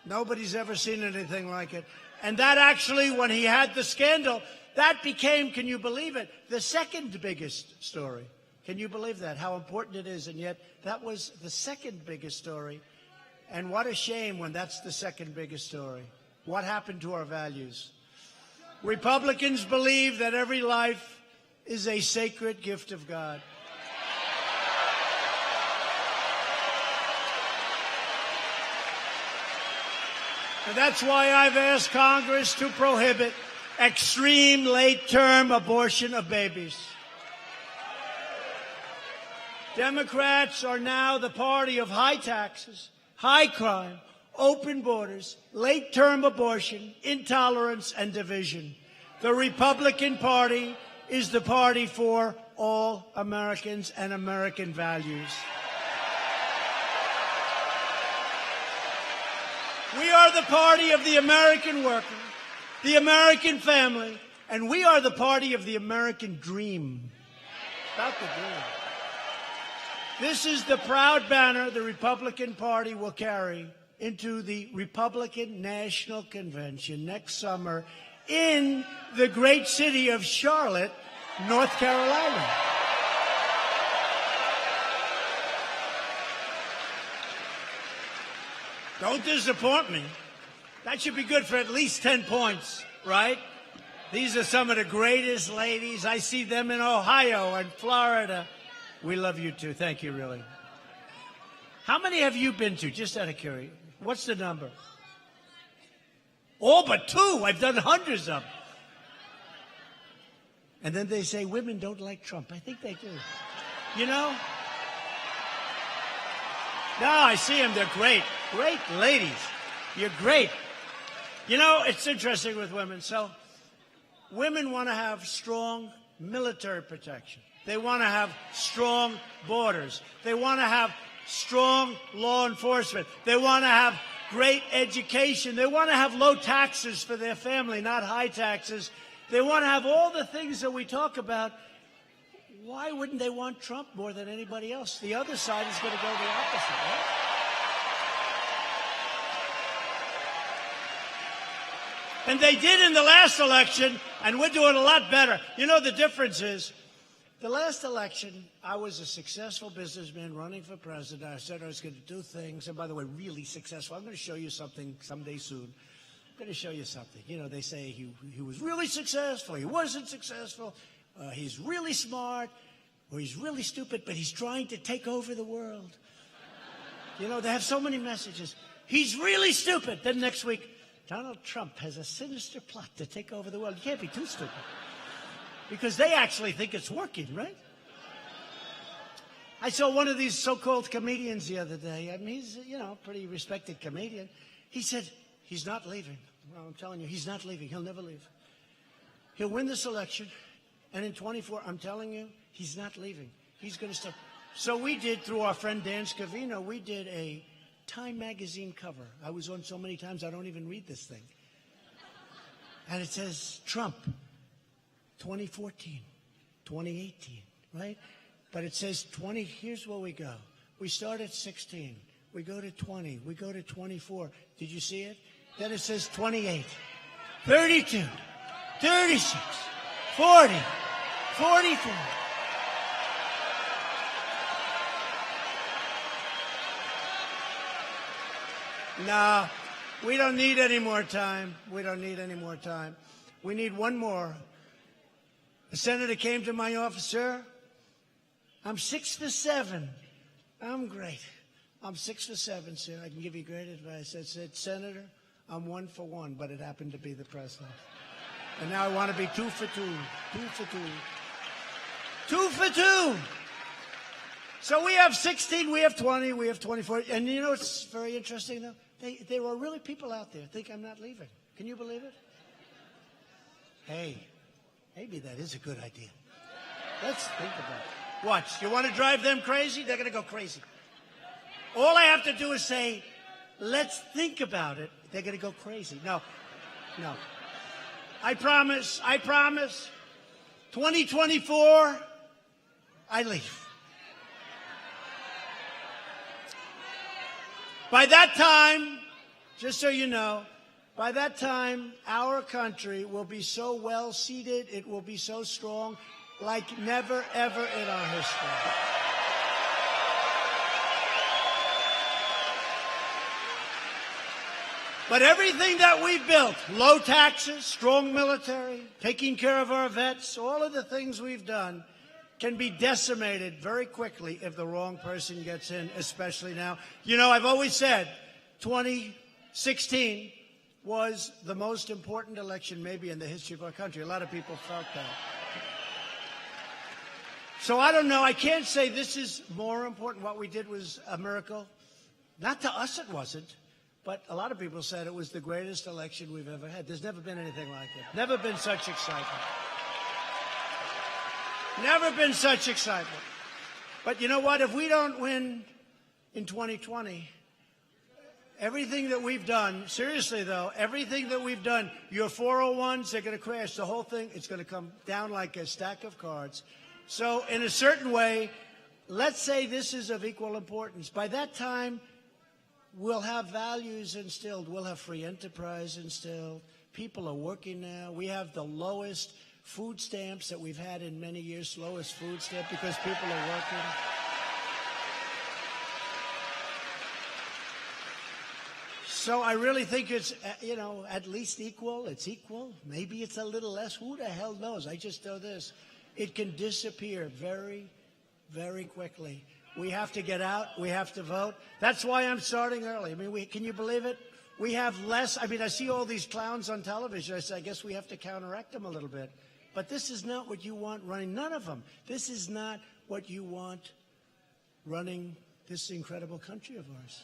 Nobody's ever seen anything like it. And that actually, when he had the scandal, that became, can you believe it, the second biggest story. Can you believe that, how important it is? And yet, that was the second biggest story. And what a shame when that's the second biggest story. What happened to our values? Republicans believe that every life is a sacred gift of God. And that's why I've asked Congress to prohibit extreme late-term abortion of babies. Democrats are now the party of high taxes, high crime, open borders, late-term abortion, intolerance, and division. The Republican Party is the party for all Americans and American values. We are the party of the American worker, the American family, and we are the party of the American dream. About the dream. This is the proud banner the Republican Party will carry into the Republican National Convention next summer in the great city of Charlotte, North Carolina. Don't disappoint me. That should be good for at least 10 points, right? These are some of the greatest ladies. I see them in Ohio and Florida. We love you too. Thank you, really. How many have you been to? Just out of curiosity. What's the number? All but 2. I've done hundreds of them. And then they say women don't like Trump. I think they do. You know? No, I see them. They're great. Great ladies. You're great. You know, it's interesting with women. So women want to have strong military protection. They want to have strong borders. They want to have strong law enforcement. They want to have great education. They want to have low taxes for their family, not high taxes. They want to have all the things that we talk about. Why wouldn't they want Trump more than anybody else? The other side is going to go the opposite, right? And they did in the last election, and we're doing a lot better. You know, the difference is, the last election, I was a successful businessman running for president. I said I was going to do things, and by the way, really successful. I'm going to show you something someday soon. I'm going to show you something. You know, they say he was really successful. He wasn't successful. He's really smart, or he's really stupid, but he's trying to take over the world. You know, they have so many messages. He's really stupid. Then next week, Donald Trump has a sinister plot to take over the world. You can't be too stupid. Because they actually think it's working, right? I saw one of these so-called comedians the other day. I mean, he's, you know, a pretty respected comedian. He said, he's not leaving. Well, I'm telling you, he's not leaving. He'll never leave. He'll win this election, and in 24, I'm telling you, he's not leaving. He's going to stop. So we did, through our friend Dan Scavino, we did a Time magazine cover. I was on so many times I don't even read this thing. And it says Trump, 2014, 2018, right? But it says 20, here's where we go. We start at 16, we go to 20, we go to 24. Did you see it? Then it says 28, 32, 36, 40, 44. No, we don't need any more time. We don't need any more time. We need one more. A senator came to my office, sir. I'm 6 for 7. I'm great. I'm 6 for 7, sir. I can give you great advice. I said, Senator, I'm 1 for 1, but it happened to be the president. And now I want to be 2 for 2. 2 for 2. 2 for 2. So we have 16, we have 20, we have 24. And you know what's very interesting, though? There are really people out there think I'm not leaving. Can you believe it? Hey, maybe that is a good idea. Let's think about it. Watch. You want to drive them crazy? They're going to go crazy. All I have to do is say, let's think about it. They're going to go crazy. No. I promise. 2024, I leave. By that time, just so you know, by that time, our country will be so well seated, it will be so strong, like never, ever in our history. But everything that we've built, low taxes, strong military, taking care of our vets, all of the things we've done, can be decimated very quickly if the wrong person gets in, especially now. You know, I've always said 2016 was the most important election maybe in the history of our country. A lot of people felt that. So I don't know. I can't say this is more important. What we did was a miracle. Not to us it wasn't, but a lot of people said it was the greatest election we've ever had. There's never been anything like it. Never been such excitement. Never been such excitement. But you know what? If we don't win in 2020, everything that we've done, seriously though, everything that we've done, your 401s, they're going to crash. The whole thing, it's going to come down like a stack of cards. So in a certain way, let's say this is of equal importance. By that time, we'll have values instilled. We'll have free enterprise instilled. People are working now. We have the lowest food stamps that we've had in many years, lowest food stamp, because people are working. So I really think it's, you know, at least equal. It's equal. Maybe it's a little less. Who the hell knows? I just know this. It can disappear very, very quickly. We have to get out. We have to vote. That's why I'm starting early. I mean, can you believe it? We have less. I mean, I see all these clowns on television. I say, I guess we have to counteract them a little bit. But this is not what you want running. None of them. This is not what you want running this incredible country of ours.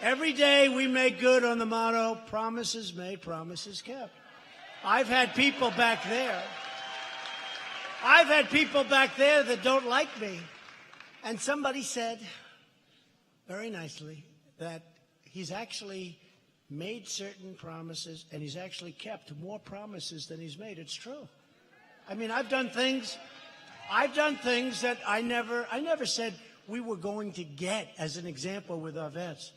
Every day we make good on the motto, promises made, promises kept. I've had people back there. I've had people back there that don't like me. And somebody said, very nicely, that he's actually made certain promises, and he's actually kept more promises than he's made. It's true. I mean, I've done things that I never said we were going to get, as an example with our vets,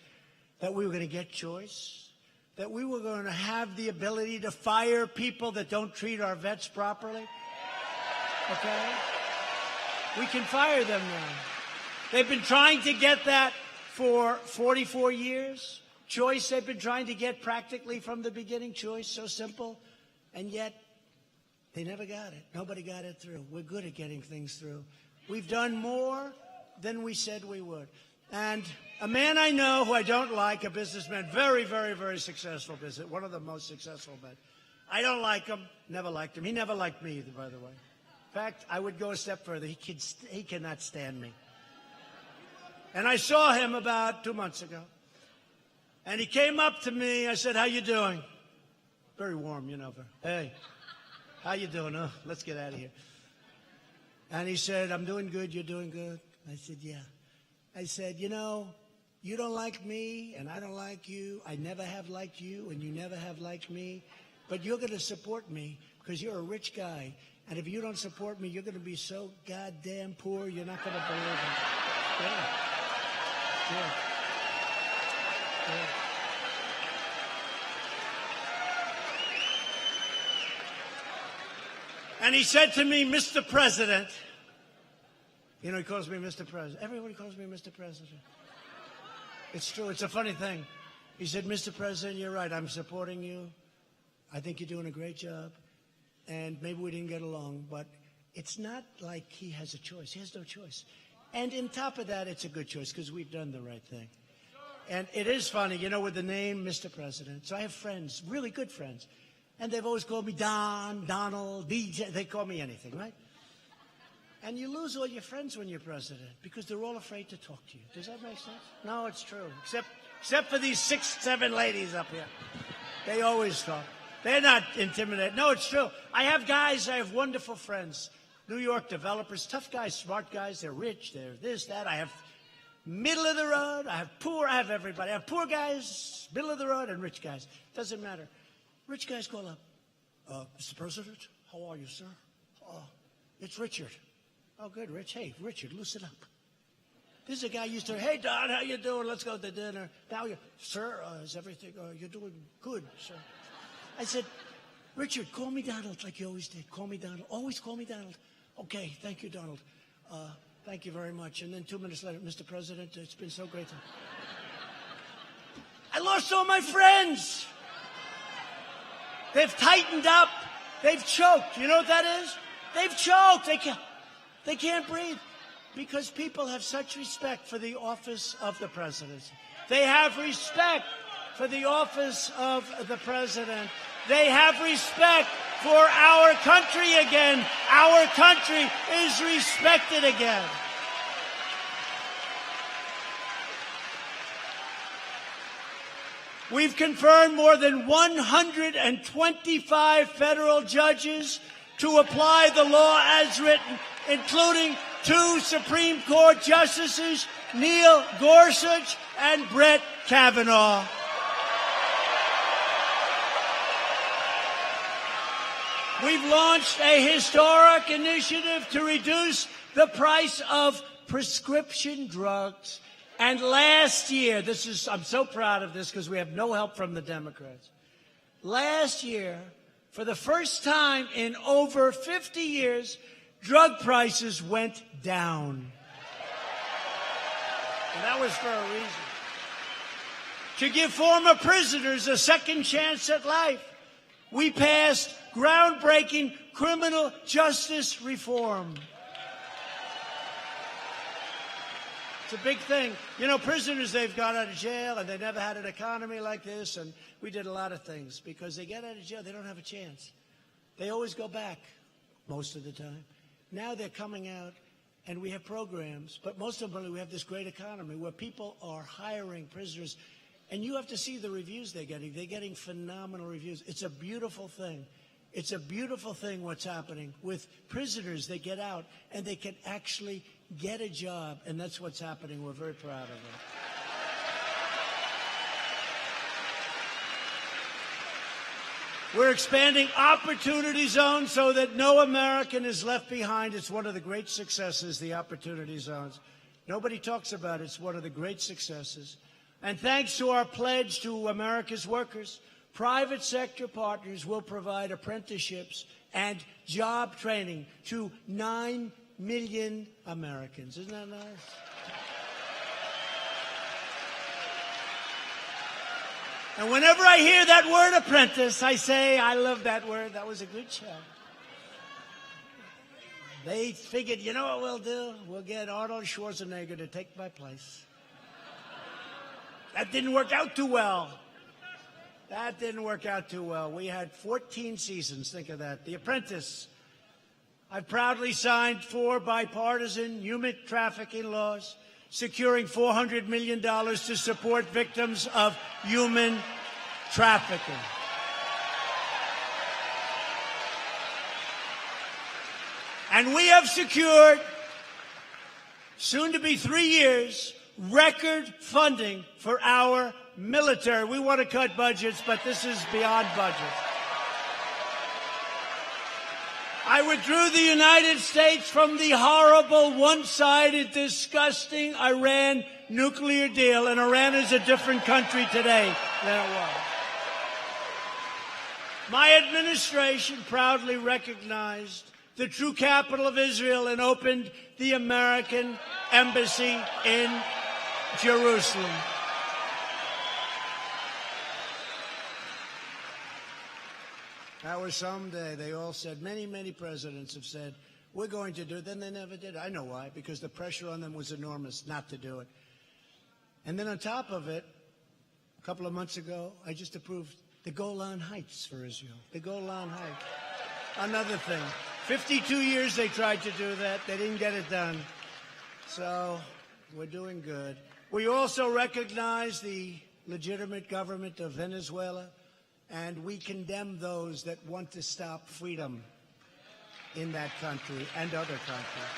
that we were going to get choice, that we were going to have the ability to fire people that don't treat our vets properly. Okay? We can fire them now. They've been trying to get that for 44 years. Choice they've been trying to get practically from the beginning. Choice, so simple. And yet, they never got it. Nobody got it through. We're good at getting things through. We've done more than we said we would. And a man I know who I don't like, a businessman, very, very, very successful business, one of the most successful men. I don't like him, never liked him. He never liked me either, by the way. In fact, I would go a step further. He cannot stand me. And I saw him about 2 months ago. And he came up to me. I said, how you doing? very warm, you know. Hey, how you doing? Oh, let's get out of here. And he said, I'm doing good, you're doing good? I said, yeah. I said, you know, you don't like me, and I don't like you. I never have liked you, and you never have liked me. But you're going to support me because you're a rich guy. And if you don't support me, you're going to be so goddamn poor, you're not going to believe it. Yeah. Yeah. Yeah. And he said to me, Mr. President, you know, he calls me Mr. President. Everybody calls me Mr. President. It's true. It's a funny thing. He said, Mr. President, you're right. I'm supporting you. I think you're doing a great job. And maybe we didn't get along, but it's not like he has a choice. He has no choice. And on top of that, it's a good choice because we've done the right thing. And it is funny, you know, with the name Mr. President. So I have friends, really good friends. And they've always called me Don, Donald, DJ. They call me anything, right? And you lose all your friends when you're president because they're all afraid to talk to you. Does that make sense? No, it's true. Except for these 6, 7 ladies up here. They always talk. They're not intimidated. No, it's true. I have guys, I have wonderful friends. New York developers, tough guys, smart guys. They're rich. They're this, that. I have middle of the road. I have poor. I have everybody. I have poor guys, middle of the road, and rich guys. Doesn't matter. Rich guys call up. Mr. President, how are you, sir? It's Richard. Oh, good, Rich. Hey, Richard, loosen up. This is a guy used to, hey, Don, how you doing? Let's go to dinner. Now you, sir, is everything, you're doing good, sir. I said, Richard, call me Donald like you always did. Call me Donald. Always call me Donald. Okay, thank you, Donald. Thank you very much. And then 2 minutes later, Mr. President, it's been so great. I lost all my friends. They've tightened up. They've choked. You know what that is? They've choked. They can't breathe because people have such respect for the office of the presidency. They have respect for the office of the president. They have respect for our country again. Our country is respected again. We've confirmed more than 125 federal judges to apply the law as written, including 2 Supreme Court justices, Neil Gorsuch and Brett Kavanaugh. We've launched a historic initiative to reduce the price of prescription drugs. And last year, I'm so proud of this because we have no help from the Democrats. Last year, for the first time in over 50 years, drug prices went down. And that was for a reason. To give former prisoners a second chance at life, we passed groundbreaking criminal justice reform. It's a big thing. You know, prisoners, they've got out of jail, and they never had an economy like this, and we did a lot of things. Because they get out of jail, they don't have a chance. They always go back, most of the time. Now they're coming out, and we have programs, but most importantly, we have this great economy where people are hiring prisoners, and you have to see the reviews they're getting. They're getting phenomenal reviews. It's a beautiful thing. It's a beautiful thing what's happening with prisoners. They get out, and they can actually get a job, and that's what's happening. We're very proud of it. We're expanding Opportunity Zones so that no American is left behind. It's one of the great successes, the Opportunity Zones. Nobody talks about it. It's one of the great successes. And thanks to our pledge to America's workers, private sector partners will provide apprenticeships and job training to 9 million Americans. Isn't that nice? And whenever I hear that word apprentice, I say, I love that word. That was a good show. They figured, you know what we'll do? We'll get Arnold Schwarzenegger to take my place. That didn't work out too well. That didn't work out too well. We had 14 seasons. Think of that. The Apprentice. I've proudly signed 4 bipartisan human trafficking laws, securing $400 million to support victims of human trafficking. And we have secured, soon to be 3 years, record funding for our military. We want to cut budgets, but this is beyond budget. I withdrew the United States from the horrible, one-sided, disgusting Iran nuclear deal, and Iran is a different country today than it was. My administration proudly recognized the true capital of Israel and opened the American embassy in Jerusalem. That was someday. They all said, many presidents have said, we're going to do it. Then they never did. I know why, because the pressure on them was enormous not to do it. And then on top of it, a couple of months ago, I just approved the Golan Heights for Israel. The Golan Heights. Another thing. 52 years they tried to do that. They didn't get it done. So we're doing good. We also recognize the legitimate government of Venezuela, and we condemn those that want to stop freedom in that country and other countries.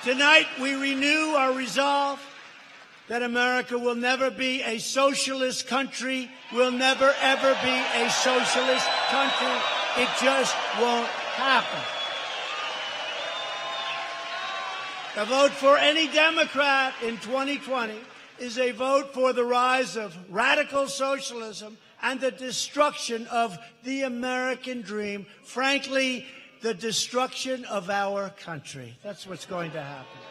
Tonight, we renew our resolve that America will never be a socialist country, will never, ever be a socialist country. It just won't happen. A vote for any Democrat in 2020 is a vote for the rise of radical socialism and the destruction of the American dream. Frankly, the destruction of our country. That's what's going to happen.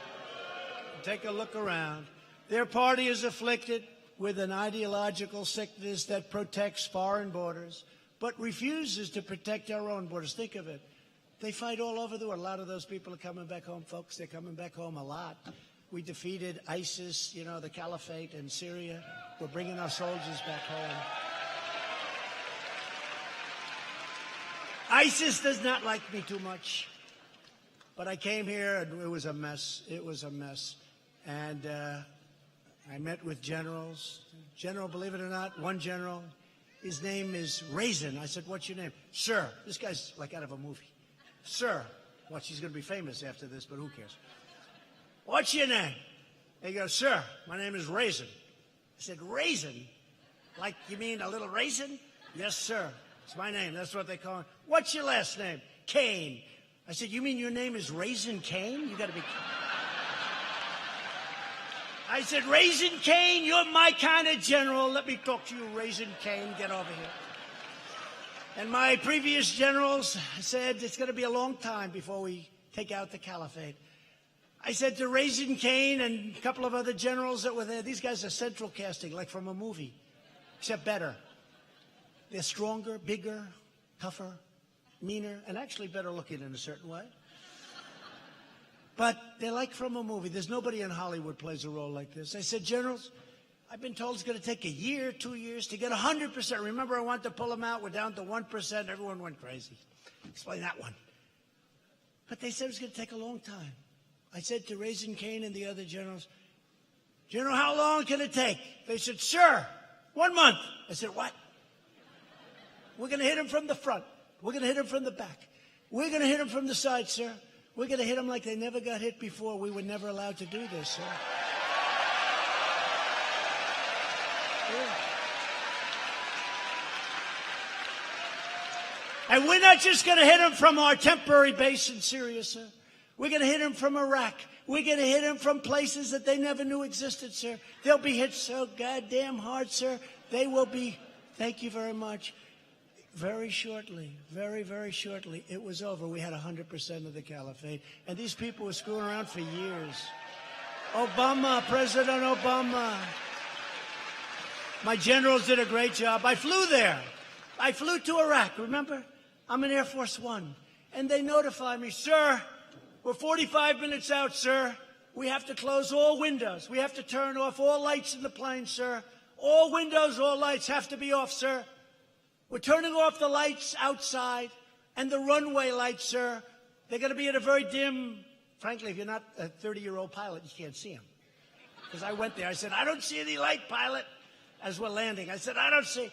Take a look around. Their party is afflicted with an ideological sickness that protects foreign borders, but refuses to protect our own borders. Think of it. They fight all over the world. A lot of those people are coming back home, folks. They're coming back home a lot. We defeated ISIS, the caliphate in Syria. We're bringing our soldiers back home. ISIS does not like me too much. But I came here, and it was a mess. It was a mess. And I met with generals. General, believe it or not, one general, his name is Raisin. I said, what's your name? Sir. This guy's like out of a movie. Sir. Watch, he's going to be famous after this, but who cares? What's your name? He goes, sir, my name is Raisin. I said, Raisin? Like, you mean a little raisin? Yes, sir. It's my name. That's what they call it. What's your last name? Kane. I said, you mean your name is Raisin Kane? You got to be... I said, Raisin Kane, you're my kind of general. Let me talk to you, Raisin Kane. Get over here. And my previous generals said it's going to be a long time before we take out the caliphate. I said to Raisin Kane and a couple of other generals that were there, these guys are central casting, like from a movie, except better. They're stronger, bigger, tougher, meaner, and actually better looking in a certain way. But they're like from a movie. There's nobody in Hollywood plays a role like this. I said, generals, I've been told it's going to take a year, 2 years to get 100%. Remember, I wanted to pull them out. We're down to 1%. Everyone went crazy. Explain that one. But they said it was going to take a long time. I said to Raisin Kane and the other generals, General, how long can it take? They said, sir, 1 month. I said, what? We're going to hit him from the front. We're going to hit him from the back. We're going to hit him from the side, sir. We're going to hit them like they never got hit before. We were never allowed to do this, sir. Yeah. And we're not just going to hit them from our temporary base in Syria, sir. We're going to hit them from Iraq. We're going to hit them from places that they never knew existed, sir. They'll be hit so goddamn hard, sir. They will be, thank you very much, very shortly, very, very shortly, it was over. We had 100% of the caliphate. And these people were screwing around for years. Obama, President Obama. My generals did a great job. I flew there. I flew to Iraq, remember? I'm in Air Force One. And they notified me, sir, we're 45 minutes out, sir. We have to close all windows. We have to turn off all lights in the plane, sir. All windows, all lights have to be off, sir. We're turning off the lights outside and the runway lights, sir. They're going to be at a very dim, frankly, if you're not a 30-year-old pilot, you can't see them. Because I went there. I said, I don't see any light, pilot, as we're landing. I said, I don't see.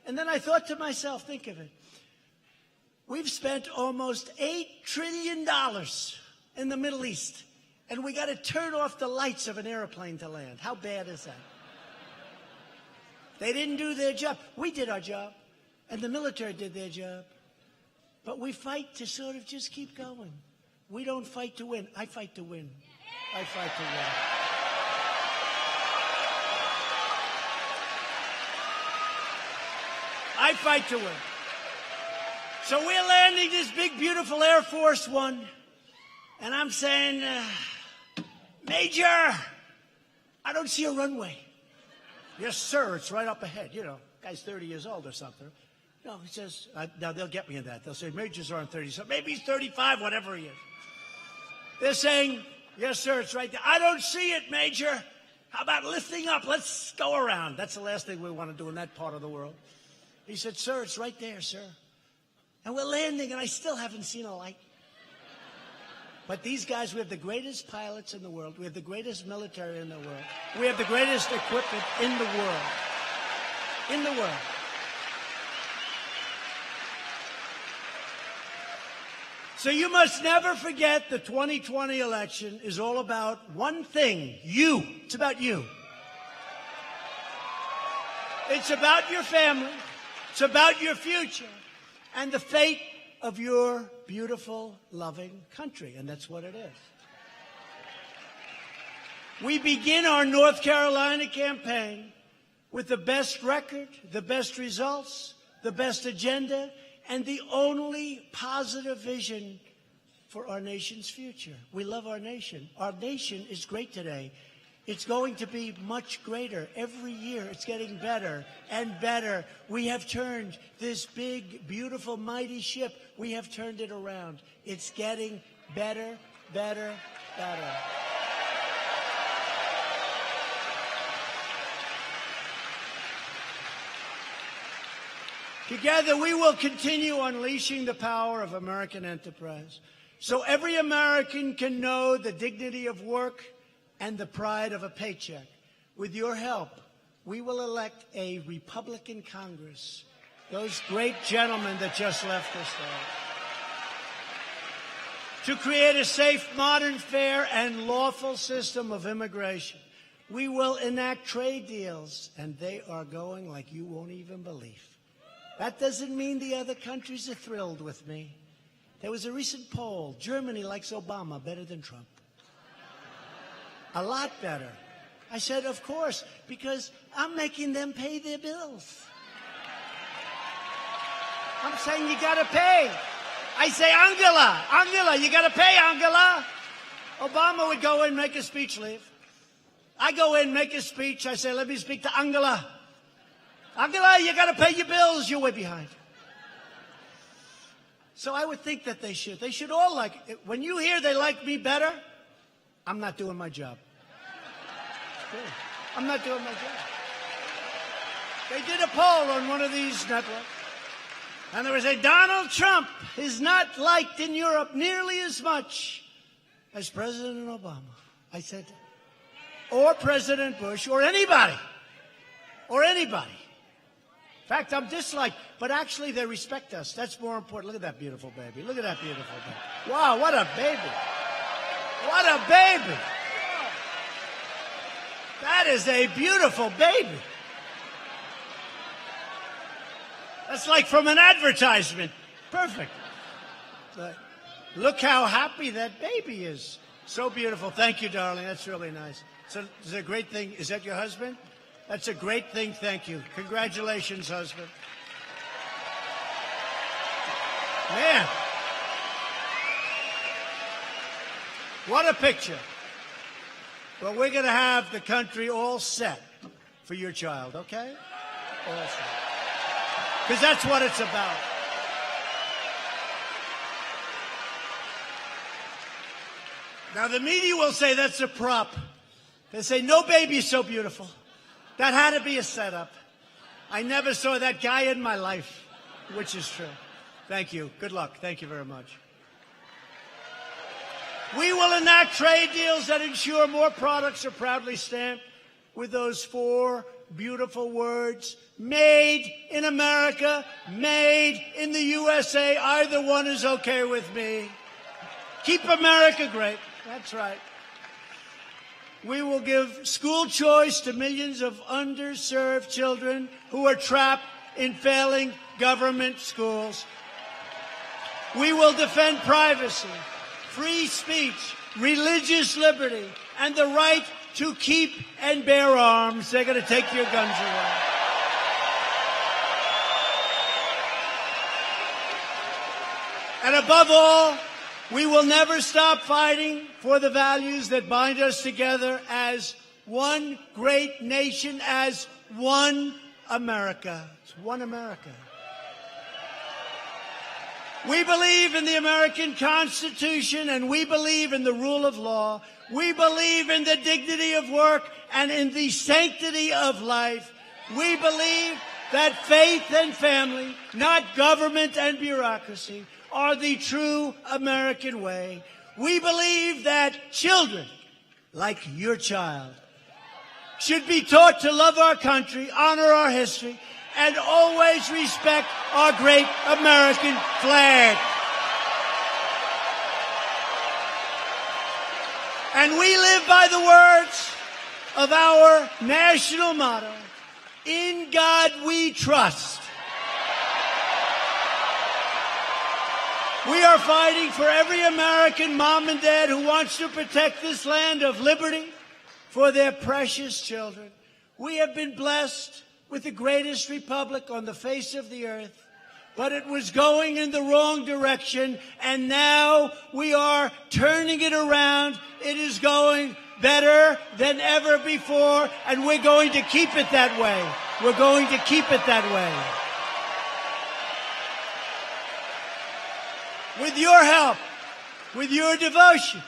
And then I thought to myself, think of it. We've spent almost $8 trillion in the Middle East, and we got to turn off the lights of an airplane to land. How bad is that? They didn't do their job. We did our job, and the military did their job. But we fight to sort of just keep going. We don't fight to win. I fight to win. I fight to win. I fight to win. So we're landing this big, beautiful Air Force One, and I'm saying, Major, I don't see a runway. Yes, sir, it's right up ahead. You know, guy's 30 years old or something. No, he says, now they'll get me in that. They'll say, Majors aren't 30, so maybe he's 35, whatever he is. They're saying, yes, sir, it's right there. I don't see it, Major. How about lifting up? Let's go around. That's the last thing we want to do in that part of the world. He said, sir, it's right there, sir. And we're landing, and I still haven't seen a light. But these guys, we have the greatest pilots in the world. We have the greatest military in the world. We have the greatest equipment in the world. In the world. So you must never forget the 2020 election is all about one thing, you. It's about you. It's about your family. It's about your future and the fate of your beautiful, loving country. And that's what it is. We begin our North Carolina campaign with the best record, the best results, the best agenda, and the only positive vision for our nation's future. We love our nation. Our nation is great today. It's going to be much greater. Every year it's getting better and better. We have turned this big, beautiful, mighty ship. We have turned it around. It's getting better, better, better. Together, we will continue unleashing the power of American enterprise so every American can know the dignity of work and the pride of a paycheck. With your help, we will elect a Republican Congress, those great gentlemen that just left us there, to create a safe, modern, fair, and lawful system of immigration. We will enact trade deals, and they are going like you won't even believe. That doesn't mean the other countries are thrilled with me. There was a recent poll. Germany likes Obama better than Trump. A lot better. I said, of course, because I'm making them pay their bills. I'm saying you got to pay. I say, Angela, you got to pay, Angela. Obama would go in, make a speech, leave. I go in, make a speech. I say, let me speak to Angela. Angela, you got to pay your bills. You're way behind. So I would think that they should. They should all like it. When you hear they like me better, I'm not doing my job. I'm not doing my job. They did a poll on one of these networks, and there was a Donald Trump is not liked in Europe nearly as much as President Obama. I said, or President Bush, or anybody. Or anybody. In fact, I'm disliked, but actually they respect us. That's more important. Look at that beautiful baby. Look at that beautiful baby. Wow, what a baby. What a baby. That is a beautiful baby. That's like from an advertisement. Perfect. But look how happy that baby is. So beautiful. Thank you, darling. That's really nice. So it's a great thing. Is that your husband? That's a great thing. Thank you. Congratulations, husband. Man. What a picture. Well, we're going to have the country all set for your child, okay? All set. Because that's what it's about. Now, the media will say that's a prop. They say, no baby is so beautiful. That had to be a setup. I never saw that guy in my life, which is true. Thank you. Good luck. Thank you very much. We will enact trade deals that ensure more products are proudly stamped with those 4 beautiful words. Made in America, made in the USA. Either one is okay with me. Keep America great. That's right. We will give school choice to millions of underserved children who are trapped in failing government schools. We will defend privacy, free speech, religious liberty, and the right to keep and bear arms. They're going to take your guns away. And above all, we will never stop fighting for the values that bind us together as one great nation, as one America. It's one America. We believe in the American Constitution, and we believe in the rule of law. We believe in the dignity of work and in the sanctity of life. We believe that faith and family, not government and bureaucracy, are the true American way. We believe that children, like your child, should be taught to love our country, honor our history, and always respect our great American flag. And we live by the words of our national motto, "In God we trust." We are fighting for every American mom and dad who wants to protect this land of liberty for their precious children. We have been blessed with the greatest republic on the face of the earth, but it was going in the wrong direction, and now we are turning it around. It is going better than ever before, and we're going to keep it that way. We're going to keep it that way. With your help, with your devotion,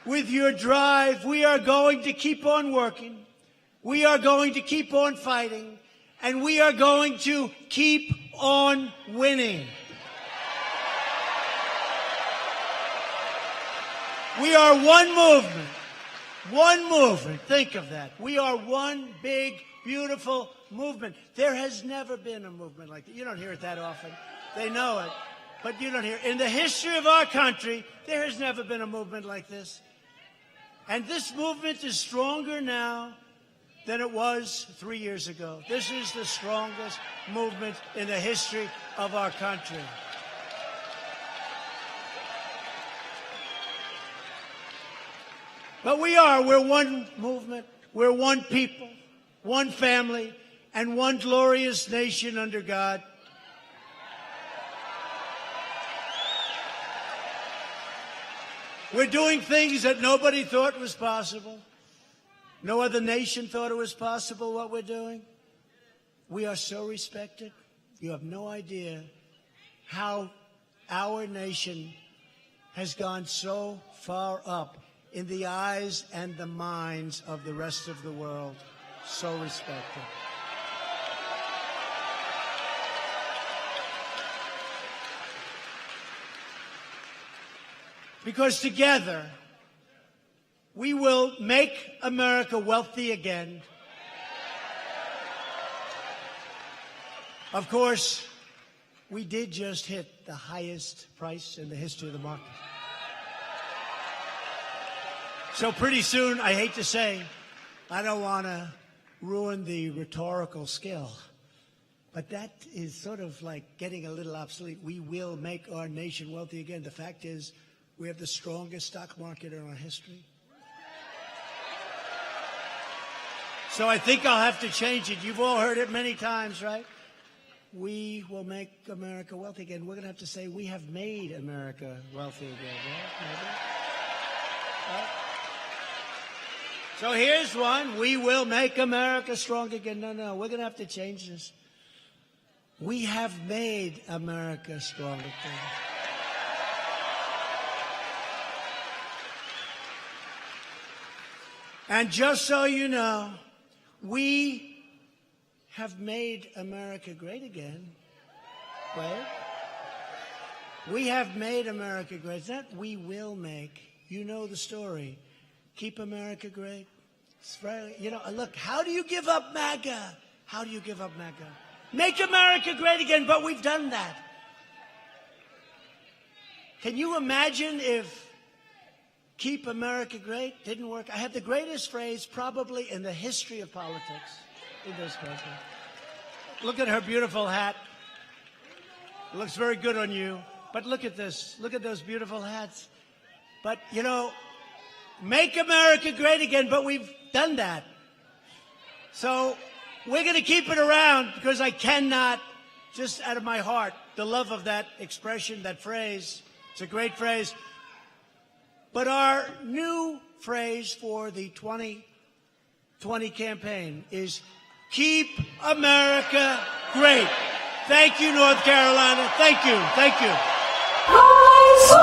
with your drive, we are going to keep on working. We are going to keep on fighting. And we are going to keep on winning. We are one movement. One movement. Think of that. We are one big, beautiful movement. There has never been a movement like that. You don't hear it that often. They know it. But you don't hear it. In the history of our country, there has never been a movement like this. And this movement is stronger now than it was 3 years ago. This is the strongest movement in the history of our country. But we're one movement, we're one people, one family, and one glorious nation under God. We're doing things that nobody thought was possible. No other nation thought it was possible what we're doing. We are so respected. You have no idea how our nation has gone so far up in the eyes and the minds of the rest of the world. So respected. Because together, we will make America wealthy again. Of course, we did just hit the highest price in the history of the market. So pretty soon, I hate to say, I don't want to ruin the rhetorical skill, but that is sort of like getting a little obsolete. We will make our nation wealthy again. The fact is, we have the strongest stock market in our history. So I think I'll have to change it. You've all heard it many times, right? We will make America wealthy again. We're going to have to say we have made America wealthy again, right? Maybe? Right? So here's one. We will make America strong again. No, we're going to have to change this. We have made America strong again. And just so you know, we have made America great again. Right? We have made America great. It's not we will make. You know the story. Keep America great. It's very, look, how do you give up MAGA? How do you give up MAGA? Make America great again, but we've done that. Can you imagine if Keep America Great didn't work? I have the greatest phrase probably in the history of politics in this country. Look at her beautiful hat. It looks very good on you. But look at this. Look at those beautiful hats. But, make America great again, but we've done that. So we're going to keep it around because I cannot, just out of my heart, the love of that expression, that phrase. It's a great phrase. But our new phrase for the 2020 campaign is Keep America Great. Thank you, North Carolina. Thank you. Thank you.